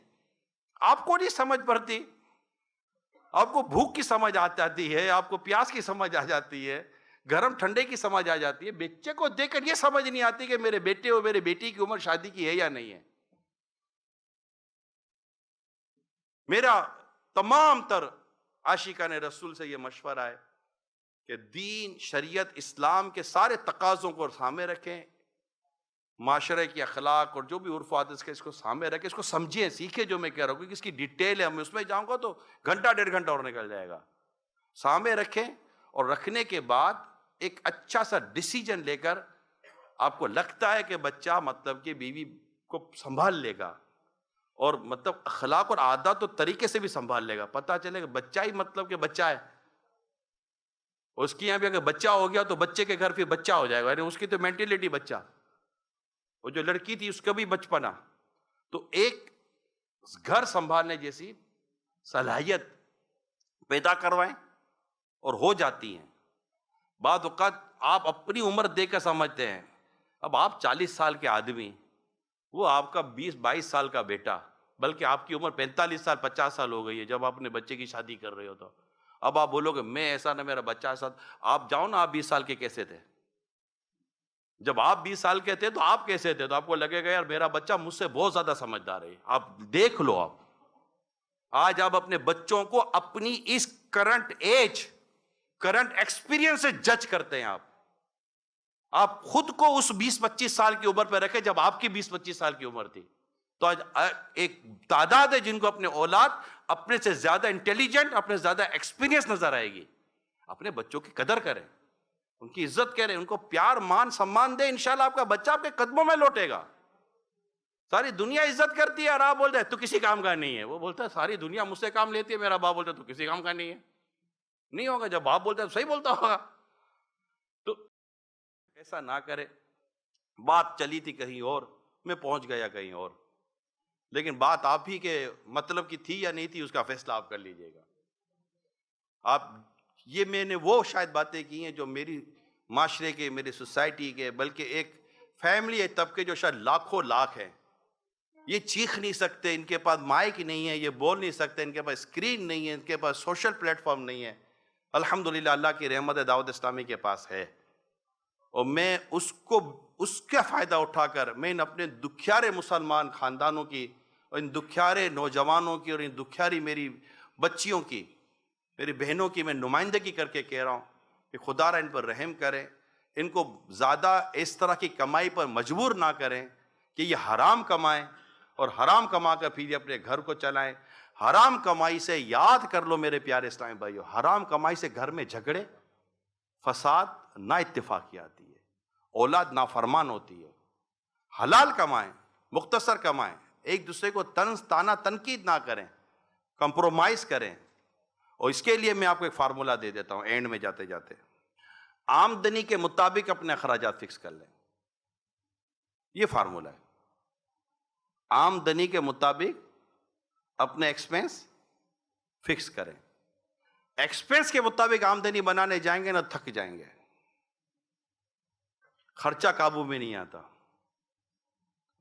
آپ کو نہیں سمجھ پڑتی، آپ کو بھوک کی سمجھ آ جاتی ہے، آپ کو پیاس کی سمجھ آ جاتی ہے، گرم ٹھنڈے کی سمجھ آ جاتی ہے، بچے کو دیکھ کر یہ سمجھ نہیں آتی کہ میرے بیٹے اور میرے بیٹی کی عمر شادی کی ہے یا نہیں ہے۔ میرا تمام تر عاشقان رسول سے یہ مشورہ ہے کہ دین، شریعت، اسلام کے سارے تقاضوں کو سامنے رکھیں، معاشرے کی اخلاق اور جو بھی عرف و عادت کے اس کو سامنے رکھیں، اس کو سمجھیں، سیکھیں جو میں کہہ رہا ہوں، کیونکہ اس کی ڈیٹیل ہے، میں اس میں جاؤں گا تو گھنٹہ 1.5 گھنٹہ اور نکل جائے گا۔ سامنے رکھیں، اور رکھنے کے بعد ایک اچھا سا ڈیسیجن لے کر، آپ کو لگتا ہے کہ بچہ مطلب کہ بیوی کو سنبھال لے گا، اور مطلب اخلاق اور عادات اور طریقے سے بھی سنبھال لے گا، پتہ چلے گا بچہ ہی مطلب کہ بچہ ہے، اس کی یہاں بھی اگر بچہ ہو گیا تو بچے کے گھر پھر بچہ ہو جائے گا، یعنی اس کی تو مینٹلٹی بچہ، اور جو لڑکی تھی اس کا بھی بچپنا، تو ایک گھر سنبھالنے جیسی صلاحیت پیدا کروائیں، اور ہو جاتی ہیں۔ بعض اوقات آپ اپنی عمر دیکھ کر سمجھتے ہیں، اب آپ 40 سال کے آدمی، وہ آپ کا 20-22 سال کا بیٹا، بلکہ آپ کی عمر 45 سال 50 سال ہو گئی ہے جب آپ نے بچے کی شادی کر رہے ہو، تو اب آپ بولو گے میں ایسا نہ میرا بچہ ایسا، آپ جاؤ نا، آپ 20 سال کے کیسے تھے؟ جب آپ 20 سال کے تھے تو آپ کیسے تھے؟ تو آپ کو لگے گا یار میرا بچہ مجھ سے بہت زیادہ سمجھدار ہے۔ آپ دیکھ لو، آپ آج آپ اپنے بچوں کو اپنی اس کرنٹ ایج، کرنٹ ایکسپیرینس سے جج کرتے ہیں۔ آپ خود کو اس 20-25 سال کی عمر پہ رکھے جب آپ کی 20-25 سال کی عمر تھی، تو آج ایک تعداد ہے جن کو اپنے اولاد اپنے سے زیادہ انٹیلیجنٹ، اپنے زیادہ ایکسپیرینس نظر آئے گی۔ اپنے بچوں کی قدر کریں، ان کی عزت کریں، ان کو پیار، مان، سمان دیں، انشاءاللہ آپ کا بچہ آپ کے قدموں میں لوٹے گا۔ ساری دنیا عزت کرتی ہے اور آپ بولتے ہیں تو کسی کام کا نہیں ہے، وہ بولتا ہے ساری دنیا مجھ سے کام لیتی ہے، میرا باپ بولتا ہے تو کسی کام کا نہیں ہے، نہیں ہوگا، جب باپ بولتا ہے تو صحیح بولتا ہوگا۔ تو ایسا نہ کرے، بات چلی تھی کہیں اور، میں پہنچ گیا کہیں اور، لیکن بات آپ ہی کے مطلب کی تھی یا نہیں تھی، اس کا فیصلہ آپ کر لیجئے گا۔ آپ یہ میں نے وہ شاید باتیں کی ہیں جو میری معاشرے کے، میری سوسائٹی کے، بلکہ ایک فیملی ہے، طبقے جو شاید لاکھوں لاکھ ہیں، یہ چیخ نہیں سکتے، ان کے پاس مائک نہیں ہے، یہ بول نہیں سکتے، ان کے پاس اسکرین نہیں ہے، ان کے پاس سوشل پلیٹ فارم نہیں ہے۔ الحمدللہ اللہ کی رحمت دعوت اسلامی کے پاس ہے، اور میں اس کا فائدہ اٹھا کر میں ان اپنے دکھیارے مسلمان خاندانوں کی، اور ان دکھیارے نوجوانوں کی، اور ان دکھیاری میری بچیوں کی، میری بہنوں کی میں نمائندگی کر کے کہہ رہا ہوں کہ خدا را ان پر رحم کرے، ان کو زیادہ اس طرح کی کمائی پر مجبور نہ کریں کہ یہ حرام کمائیں اور حرام کما کر پھر یہ اپنے گھر کو چلائیں۔ حرام کمائی سے یاد کر لو میرے پیارے اسلامی بھائیو، حرام کمائی سے گھر میں جھگڑے، فساد، نا اتفاقی آتی ہے، اولاد نافرمان ہوتی ہے۔ حلال کمائیں، مختصر کمائیں، ایک دوسرے کو طنز تانا تنقید نہ کریں، کمپرومائز کریں۔ اور اس کے لیے میں آپ کو ایک فارمولہ دے دیتا ہوں اینڈ میں جاتے جاتے، آمدنی کے مطابق اپنے اخراجات فکس کر لیں۔ یہ فارمولہ ہے، آمدنی کے مطابق اپنے ایکسپنس فکس کریں۔ ایکسپنس کے مطابق آمدنی بنانے جائیں گے نہ تھک جائیں گے، خرچہ قابو میں نہیں آتا۔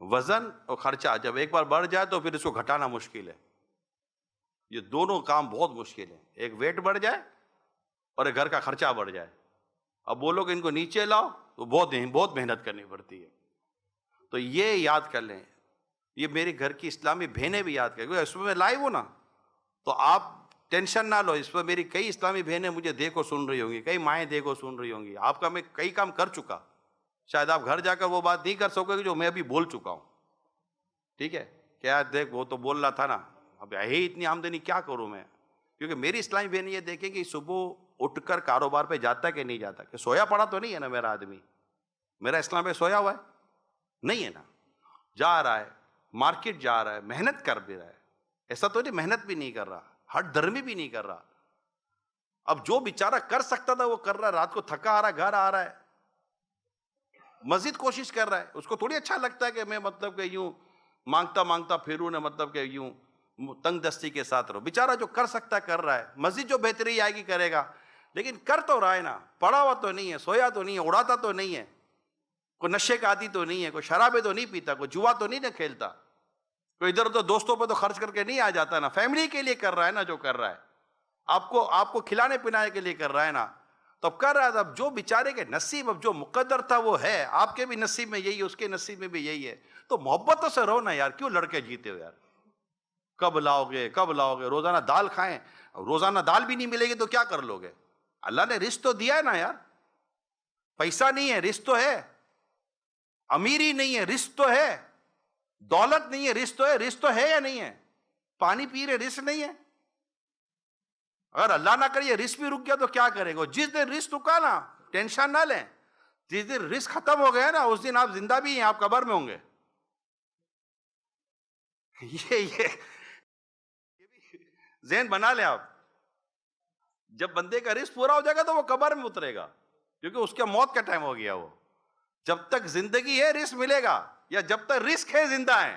وزن اور خرچہ جب ایک بار بڑھ جائے تو پھر اس کو گھٹانا مشکل ہے۔ یہ دونوں کام بہت مشکل ہے، ایک ویٹ بڑھ جائے اور ایک گھر کا خرچہ بڑھ جائے۔ اب بولو کہ ان کو نیچے لاؤ تو بہت محنت کرنی پڑتی ہے۔ تو یہ یاد کر لیں، یہ میری گھر کی اسلامی بہنیں بھی یاد کریں، اس میں لائیو ہوں نا تو آپ ٹینشن نہ لو، اس پر میری کئی اسلامی بہنیں مجھے دیکھو سن رہی ہوں گی، کئی مائیں دیکھو سن رہی ہوں گی۔ آپ کا میں کئی کام کر چکا، شاید آپ گھر جا کر وہ بات نہیں کر سکو گے جو میں ابھی بول چکا ہوں، ٹھیک ہے؟ کیا دیکھ وہ تو بول رہا تھا نا، اب ہے اتنی آمدنی کیا کروں میں؟ کیونکہ میری اسلامی بہنیں یہ دیکھیں کہ صبح اٹھ کر کاروبار پہ جاتا کہ نہیں جاتا، کہ سویا پڑا تو نہیں ہے نا میرا آدمی، میرا اسلام پہ سویا ہوا ہے نہیں ہے نا، جا رہا ہے مارکیٹ، جا رہا ہے، محنت کر بھی رہا ہے، ایسا تو نہیں محنت بھی نہیں کر رہا، ہٹ دھرمی بھی نہیں کر رہا۔ اب جو بیچارہ کر سکتا تھا وہ کر رہا ہے، رات کو تھکا آ رہا ہے، گھر آ رہا ہے، مزید کوشش کر رہا ہے۔ اس کو تھوڑی اچھا لگتا ہے کہ میں مطلب کہ یوں مانگتا مانگتا پھروں نہ، مطلب کہ یوں تنگ دستی کے ساتھ رہو۔ بیچارہ جو کر سکتا ہے کر رہا ہے، مزید جو بہتری آئے گی کرے گا، لیکن کر تو رہا ہے نا، پڑا ہوا تو نہیں ہے، سویا تو نہیں ہے، اڑاتا تو نہیں ہے، کوئی نشے کا عادی تو نہیں ہے، کوئی شرابیں تو نہیں پیتا، کوئی جوا تو نہیں نہ کھیلتا، کوئی ادھر ادھر دوستوں پہ تو خرچ کر کے نہیں آ جاتا نا، فیملی کے لیے کر رہا ہے نا جو کر رہا ہے، آپ کو کھلانے پلانے کے لیے کر رہا ہے نا، تو اب کر رہا ہے۔ اب جو بیچارے کے نصیب، اب جو مقدر تھا وہ ہے، آپ کے بھی نصیب میں یہی ہے، اس کے نصیب میں بھی یہی ہے، تو محبتوں سے رہو نا یار، کیوں لڑکے جیتے ہو یار؟ کب لاؤ گے کب لاؤ گے؟ روزانہ دال کھائیں، روزانہ دال بھی نہیں ملے گی تو کیا کر لو گے؟ اللہ نے رزق تو دیا ہے نا یار، پیسہ نہیں ہے رزق تو ہے، امیری نہیں ہے رزق تو ہے، دولت نہیں ہے رزق تو ہے۔ رزق تو ہے یا نہیں ہے؟ پانی پی رہے رزق نہیں ہے؟ اگر اللہ نہ کرے یہ رزق بھی رک گیا تو کیا کرے گا؟ جس دن رزق رکا نا ٹینشن نہ لیں، جس دن رزق ختم ہو گیا نا اس دن آپ زندہ بھی ہیں، آپ قبر میں ہوں گے۔ یہ بھی ذہن بنا لیں آپ، جب بندے کا رزق پورا ہو جائے گا تو وہ قبر میں اترے گا، کیونکہ اس کا موت کا ٹائم ہو گیا۔ وہ جب تک زندگی ہے رزق ملے گا، یا جب تک رزق ہے زندہ ہے،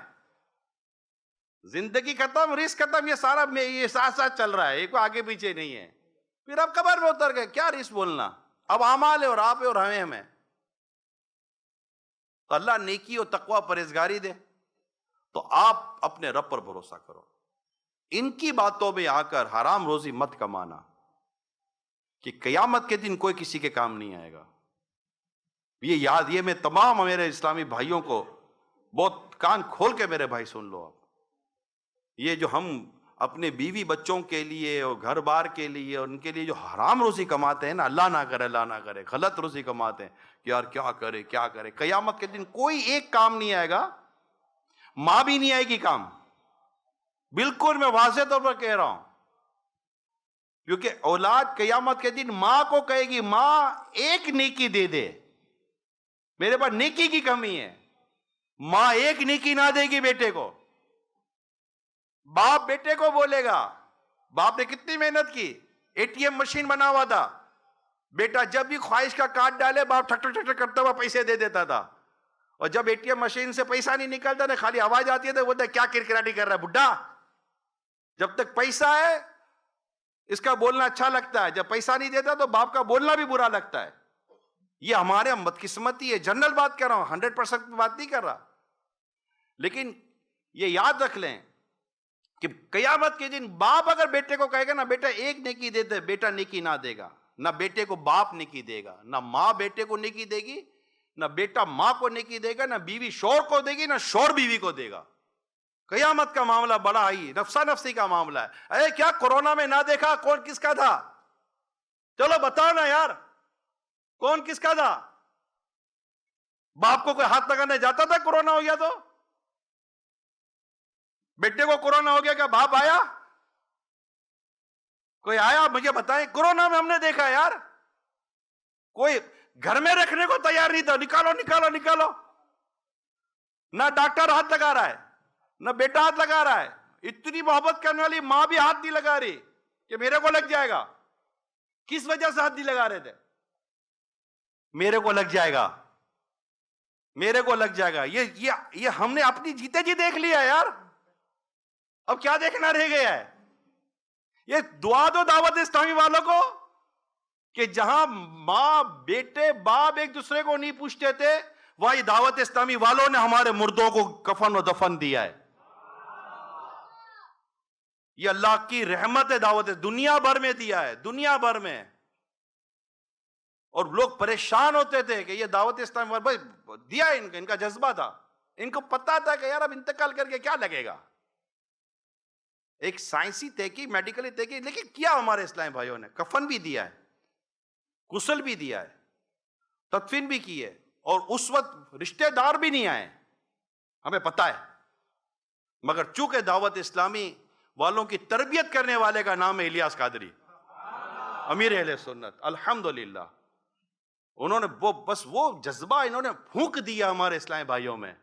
زندگی ختم رزق ختم، یہ سارا یہ ساتھ ساتھ چل رہا ہے، ایک آگے پیچھے نہیں ہے۔ پھر آپ قبر میں اتر گئے، کیا رزق بولنا؟ اب اعمال ہے اور آپ ہے اور ہمیں تو اللہ نیکی اور تقوی پرہیزگاری دے، تو آپ اپنے رب پر بھروسہ کرو۔ ان کی باتوں میں آ کر حرام روزی مت کمانا، کہ قیامت کے دن کوئی کسی کے کام نہیں آئے گا۔ یہ یاد، یہ میں تمام میرے اسلامی بھائیوں کو بہت کان کھول کے میرے بھائی سن لو آپ، یہ جو ہم اپنے بیوی بچوں کے لیے اور گھر بار کے لیے اور ان کے لیے جو حرام روزی کماتے ہیں نا، اللہ نہ کرے اللہ نہ کرے، غلط روزی کماتے ہیں کہ یار کیا کرے کیا کرے، قیامت کے دن کوئی ایک کام نہیں آئے گا، ماں بھی نہیں آئے گی کام، بالکل میں واضح طور پر کہہ رہا ہوں، کیونکہ اولاد قیامت کے دن ماں کو کہے گی ماں ایک نیکی دے دے، میرے پاس نیکی کی کمی ہے، ماں ایک نیکی نہ دے گی بیٹے کو۔ باپ بیٹے کو بولے گا، باپ نے کتنی محنت کی، اے ٹی ایم مشین بنا ہوا تھا، بیٹا جب بھی خواہش کا کارڈ ڈالے باپ ٹھک ٹھک ٹھک ٹھک کرتا ہوا پیسے دے دیتا تھا، اور جب اے ٹی ایم مشین سے پیسہ نہیں نکلتا نا، خالی آواز آتی ہے تو بولتا ہے کیا کرکراٹی کر رہا ہے بڈھا، جب تک پیسہ ہے اس کا بولنا اچھا لگتا ہے، جب پیسہ نہیں دیتا تو باپ کا بولنا بھی برا لگتا ہے۔ یہ ہمارے بدقسمتی ہے، جنرل بات کر رہا ہوں، 100% بات نہیں کر رہا، لیکن یہ یاد رکھ لیں کہ قیامت کے دن باپ اگر بیٹے کو کہے گا نا بیٹا ایک نیکی دے دے، بیٹا نیکی نہ دے گا، نہ بیٹے کو باپ نیکی دے گا، نہ ماں بیٹے کو نیکی دے گی، نہ بیٹا ماں کو نیکی دے گا، نہ بیوی شوہر کو دے گی، نہ شوہر بیوی کو دے گا۔ قیامت کا معاملہ بڑا ہی نفسا نفسی کا معاملہ ہے۔ اے کیا کورونا میں نہ دیکھا کون کس کا تھا؟ چلو بتاؤ نا یار، کون کس کا تھا؟ باپ کو کوئی ہاتھ لگانے جاتا تھا کورونا ہو گیا تو؟ بیٹے کو کورونا ہو گیا کیا باپ آیا؟ کوئی آیا؟ مجھے بتائیں. کورونا میں ہم نے دیکھا یار کوئی گھر میں رکھنے کو تیار نہیں تھا. نکالو نکالو نکالو. نہ ڈاکٹر ہاتھ لگا رہا ہے نہ بیٹا ہاتھ لگا رہا ہے. اتنی محبت کرنے والی ماں بھی ہاتھ نہیں لگا رہی کہ میرے کو لگ جائے گا. کس وجہ سے ہاتھ نہیں لگا رہے تھے؟ میرے کو لگ جائے گا میرے کو لگ جائے گا. یہ ہم نے اپنی جیتے جی دیکھ لیا یار. اب کیا دیکھنا رہ گیا ہے؟ یہ دعا دو دعوت اسلامی والوں کو کہ جہاں ماں بیٹے باپ ایک دوسرے کو نہیں پوچھتے تھے وہاں یہ دعوت اسلامی والوں نے ہمارے مردوں کو کفن و دفن دیا ہے. یہ اللہ کی رحمت ہے. دعوت دنیا بھر میں دیا ہے, دنیا بھر میں. اور لوگ پریشان ہوتے تھے کہ یہ دعوت اسلامی والوں بھائی دیا ان کا جذبہ تھا. ان کو پتا تھا کہ یار اب انتقال کر کے کیا لگے گا. ایک سائنسی تحقیق میڈیکلی تحقیق لیکن کیا ہمارے اسلامی بھائیوں نے کفن بھی دیا ہے, غسل بھی دیا ہے, تدفین بھی کی ہے. اور اس وقت رشتہ دار بھی نہیں آئے, ہمیں پتا ہے. مگر چونکہ دعوت اسلامی والوں کی تربیت کرنے والے کا نام ہے الیاس قادری, امیر اہل سنت. الحمدللہ انہوں نے وہ جذبہ انہوں نے پھونک دیا ہمارے اسلامی بھائیوں میں.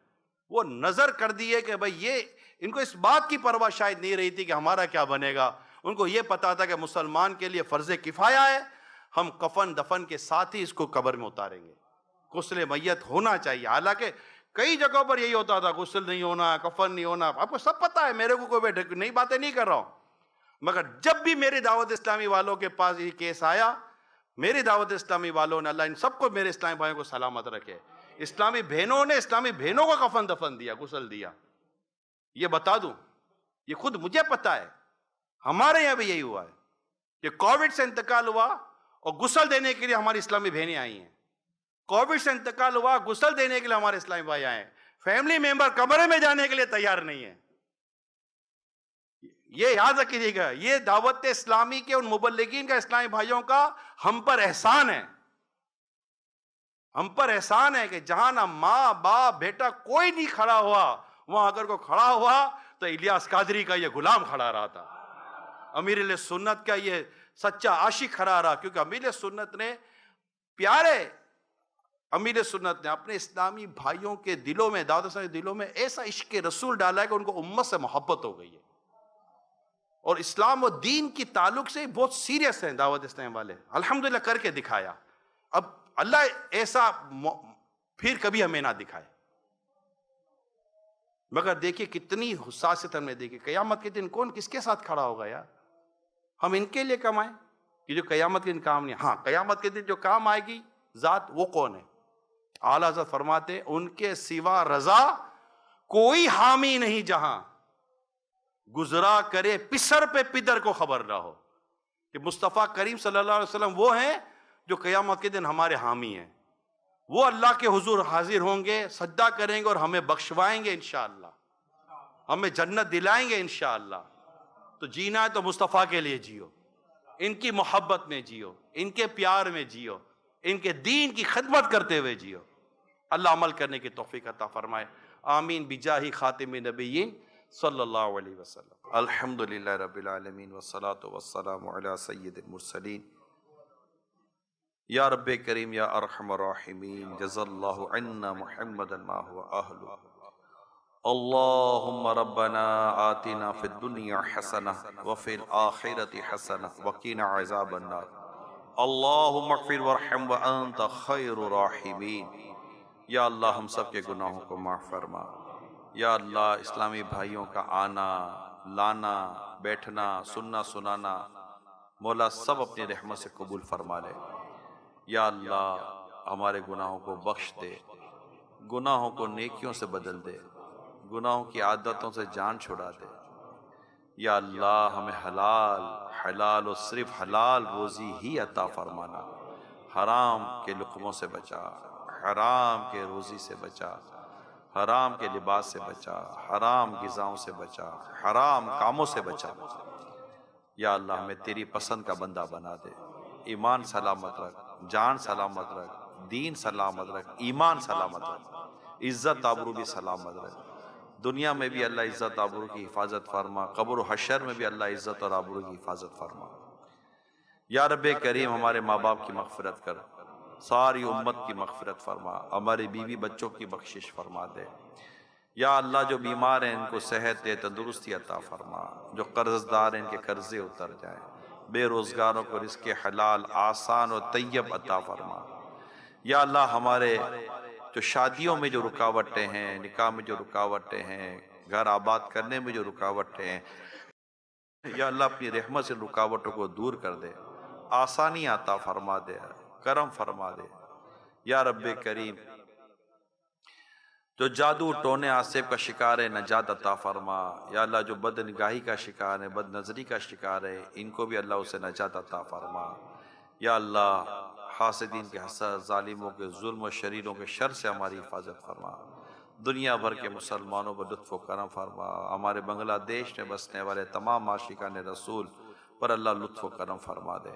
وہ نظر کر دیے کہ بھئی یہ ان کو اس بات کی پرواہ شاید نہیں رہی تھی کہ ہمارا کیا بنے گا. ان کو یہ پتا تھا کہ مسلمان کے لیے فرض کفایہ ہے, ہم کفن دفن کے ساتھ ہی اس کو قبر میں اتاریں گے. غسل میت ہونا چاہیے. حالانکہ کئی جگہوں پر یہی ہوتا تھا, غسل نہیں ہونا, کفن نہیں ہونا. آپ کو سب پتا ہے, میرے کو کوئی نئی باتیں نہیں کر رہا ہوں. مگر جب بھی میری دعوت اسلامی والوں کے پاس یہ کیس آیا, میری دعوت اسلامی والوں نے, اللہ ان سب کو میرے اسلامی بھائیوں کو سلامت رکھے, اسلامی بہنوں نے اسلامی بہنوں کو کفن دفن دیا, غسل دیا. یہ بتا دوں, یہ خود مجھے پتا ہے, ہمارے یہاں بھی یہی ہوا ہے کہ کووڈ سے انتقال ہوا اور غسل دینے کے لیے ہماری اسلامی بہنیں آئی ہیں. کووڈ سے انتقال ہوا, غسل دینے کے لیے ہمارے اسلامی بھائی آئے ہیں. فیملی ممبر کمرے میں جانے کے لیے تیار نہیں ہے. یہ یاد رکھیے گا, یہ دعوت اسلامی کے ان مبلغین کا, اسلامی بھائیوں کا ہم پر احسان ہے. ہم پر احسان ہے کہ جہاں نہ ماں باپ بیٹا کوئی نہیں کھڑا ہوا, وہاں اگر کوئی کھڑا ہوا تو الیاس قادری کا یہ غلام کھڑا رہا تھا, امیر اہل سنت کا یہ سچا عاشق کھڑا رہا. کیونکہ امیر اہل سنت نے, پیارے امیر سنت نے اپنے اسلامی بھائیوں کے دلوں میں, دعوت اسلامی کے دلوں میں ایسا عشق رسول ڈالا ہے کہ ان کو امت سے محبت ہو گئی ہے. اور اسلام و دین کی تعلق سے بہت سیریس ہیں دعوت اسلامی والے. الحمدللہ کر کے دکھایا. اب اللہ ایسا پھر کبھی ہمیں نہ دکھائے. مگر دیکھیے کتنی حساسیت ہم نے دیکھی. قیامت کے دن کون کس کے ساتھ کھڑا ہوگا یار؟ ہم ان کے لیے کمائیں کہ جو قیامت کے دن کام نہیں. ہاں قیامت کے دن جو کام آئے گی ذات, وہ کون ہے؟ اعلیٰ حضرت فرماتے ان کے سوا رضا کوئی حامی نہیں جہاں گزرا کرے پسر پہ پدر کو خبر نہ ہو. کہ مصطفیٰ کریم صلی اللہ علیہ وسلم وہ ہیں جو قیامت کے دن ہمارے حامی ہیں. وہ اللہ کے حضور حاضر ہوں گے, سجدہ کریں گے اور ہمیں بخشوائیں گے انشاءاللہ, ہمیں جنت دلائیں گے انشاءاللہ. تو جینا ہے تو مصطفیٰ کے لیے جیو, ان کی محبت میں جیو, ان کے پیار میں جیو, ان کے دین کی خدمت کرتے ہوئے جیو. اللہ عمل کرنے کی توفیق عطا فرمائے. آمین بجاہ خاتم نبیین صلی اللہ علیہ وسلم. الحمدللہ رب العالمین والصلاة والسلام علی سید المرسلین. یا رب کریم یا ارحم الراحمین, جزا اللہ عنا محمدا ما هو اہلہ. اللہم ربنا آتنا فی الدنیا حسنہ وفی الآخرۃ حسنہ وقنا عذاب النار. اللہم اغفر وارحم وانت خیر الراحمین. یا اللہ ہم سب کے گناہوں کو معاف فرما. یا اللہ اسلامی بھائیوں کا آنا لانا بیٹھنا سننا سنانا مولا سب اپنی رحمت سے قبول فرما لے. یا اللہ ہمارے گناہوں کو بخش دے, گناہوں کو نیکیوں سے بدل دے, گناہوں کی عادتوں سے جان چھڑا دے. یا اللہ ہمیں حلال حلال اور صرف حلال روزی ہی عطا فرمانا. حرام کے لقموں سے بچا, حرام کے روزی سے بچا, حرام کے لباس سے بچا, حرام غذاؤں سے بچا, حرام کاموں سے بچا. یا اللہ ہمیں تیری پسند کا بندہ بنا دے, ایمان سلامت رکھ, جان سلامت رکھ، دین سلامت رکھ، ایمان سلامت رکھ، عزت آبرو بھی سلامت رکھ، دنیا میں بھی اللہ عزت آبرو کی حفاظت فرما، قبر و حشر میں بھی اللہ عزت اور آبرو کی حفاظت فرما۔ یا رب کریم ہمارے ماں باپ کی مغفرت کر، ساری امت کی مغفرت فرما، ہمارے بیوی بچوں کی بخشش فرما دے۔ یا اللہ جو بیمار ہیں ان کو صحت دے، تندرستی عطا فرما، جو قرض دار ہیں ان کے قرضے اتر جائیں، بے روزگاروں کو رزق حلال آسان و طیب عطا فرما۔ یا اللہ ہمارے جو شادیوں میں جو رکاوٹیں ہیں، نکاح میں جو رکاوٹیں ہیں، گھر آباد کرنے میں جو رکاوٹیں ہیں، یا اللہ اپنی رحمت سے رکاوٹوں کو دور کر دے، آسانی عطا فرما دے، کرم فرما دے۔ یا رب کریم جو جادو ٹونے آسیب کا شکار ہے نجات عطا فرما۔ یا اللہ جو بد نگاہی کا شکار ہے، بد نظری کا شکار ہے، ان کو بھی اللہ اسے نجات عطا فرما۔ یا اللہ حاسدین کے حسد، ظالموں کے ظلم و شریروں کے شر سے ہماری حفاظت فرما۔ دنیا بھر کے مسلمانوں پر لطف و کرم فرما، ہمارے بنگلہ دیش میں بسنے والے تمام عاشقان رسول پر اللہ لطف و کرم فرما دے۔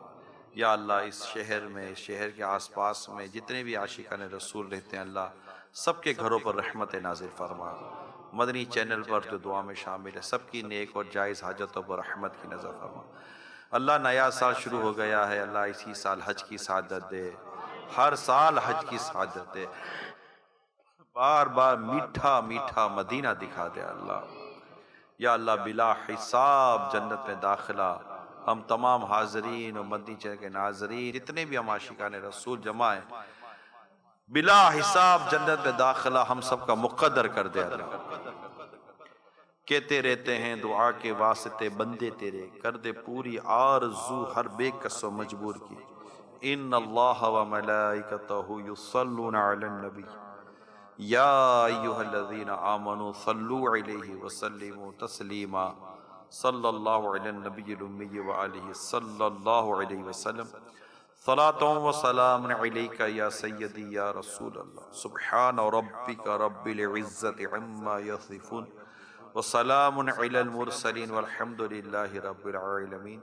یا اللہ اس شہر میں، شہر کے آس پاس میں جتنے بھی عاشقان رسول رہتے ہیں اللہ سب کے گھروں پر رحمت نازل فرما۔ مدنی چینل پر جو دعا میں شامل ہے سب کی نیک اور جائز حاجتوں پر رحمت کی نظر فرما۔ اللہ نیا سال شروع ہو گیا ہے، اللہ اسی سال حج کی سعادت دے، ہر سال حج کی سعادت دے، بار بار میٹھا میٹھا مدینہ دکھا دے اللہ۔ یا اللہ بلا حساب جنت میں داخلہ ہم تمام حاضرین و مدنی چینل کے ناظرین جتنے بھی ہم عاشقان رسول جمع ہیں بلا حساب جنت میں داخلہ ہم سب کا مقدر کر دے اللہ۔ کہتے رہتے ہیں دعا کے واسطے بندے تیرے، کر دے پوری آرزو ہر بے کس و مجبور کی۔ ان اللہ و ملائکتہ یصلون علی النبی یا ایہا الذین آمنوا صلوا علیہ وسلموا تسلیما۔ صلی اللہ علی النبی الامی وآلہ صلی اللہ علیہ وسلم۔ صلاۃ و سلام علیک یا سیدی یا رسول اللہ۔ سبحان ربک رب العزت عما یصفون وسلام علی المرسلین والحمد للہ رب العالمین۔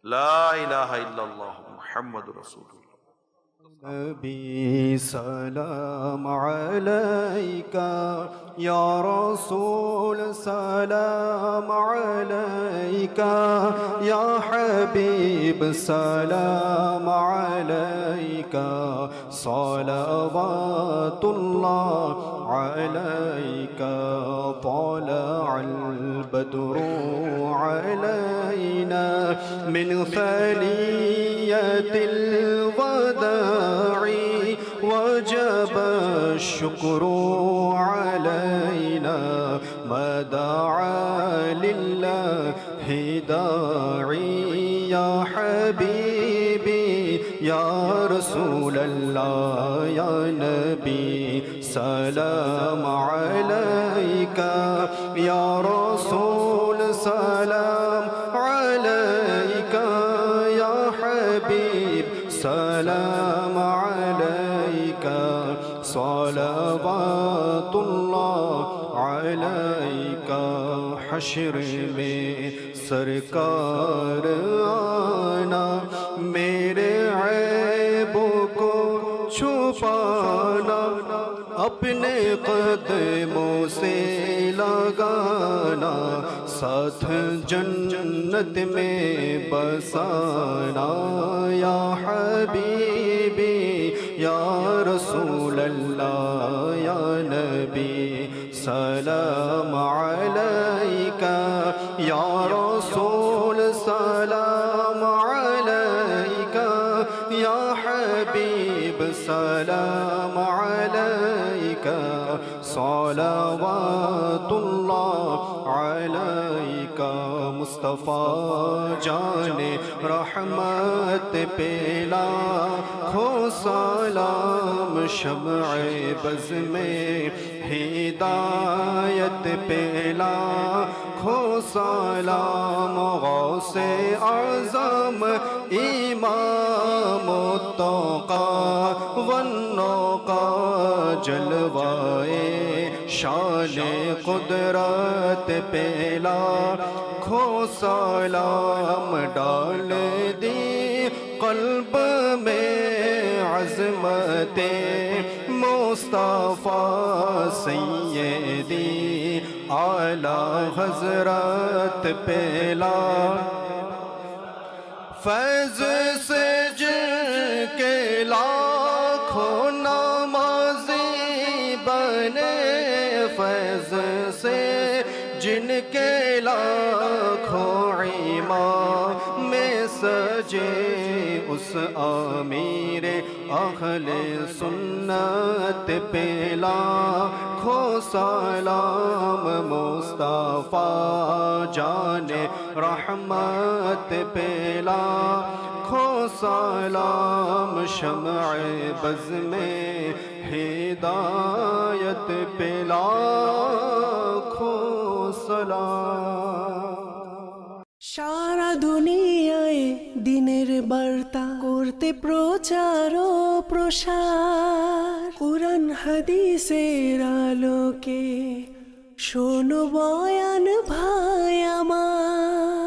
لا الہ الا اللہ محمد رسول اللہ۔ نبی سلام علیکہ یا رسول سلام علیکہ یا حبیب سلام علیکہ صلوات اللہ علیکہ طلع البدر علینا من ثنیۃ الوداع وجب الشکر علینا ما دعا للہ داعی یا حبیبی یا رسول اللہ یا نبی سلام علیکہ یا رسول سلام علیکہ یا حبیب سلام علیکہ صلوات اللہ علیکہ۔ حشر میں سرکار آنا، میرے عیبوں کو چھپانا، اپنے قدموں سے لگانا، ساتھ جنت میں بسانا۔ یا حبیبی یا رسول اللہ یا نبی سلام علیکہ یا رسول سلام علیکہ یا حبیب سلام علیکہ صلوات اللہ علیکہ۔ مصطفیٰ جان رحمت پہ لاکھوں سلام، شمع بز میں ہدایت پہ لاکھوں سلام، غوث اعظم امام التقی والنقی جلوائے شان قدرت پہ لاکھوں سلام، ڈال دی قلب میں عظمت مصطفیٰ سیدی اعلیٰ حضرت پہلا فیض سے جن کے لاکھوں نمازی بنے فیض سے جن کے لاکھوں امام میں سجے اس امیر اہل سنت پہ لاکھوں سلام مصطفیٰ جان رحمت پہ لاکھوں سلام شمع بز میں ہدایت پہ لاکھوں سلام সারা দুনিয়ায় দিনের বার্তা করতে প্রচার ও প্রসার কুরআন হাদিসের আলোকে শোনো বয়ান ভাই আমার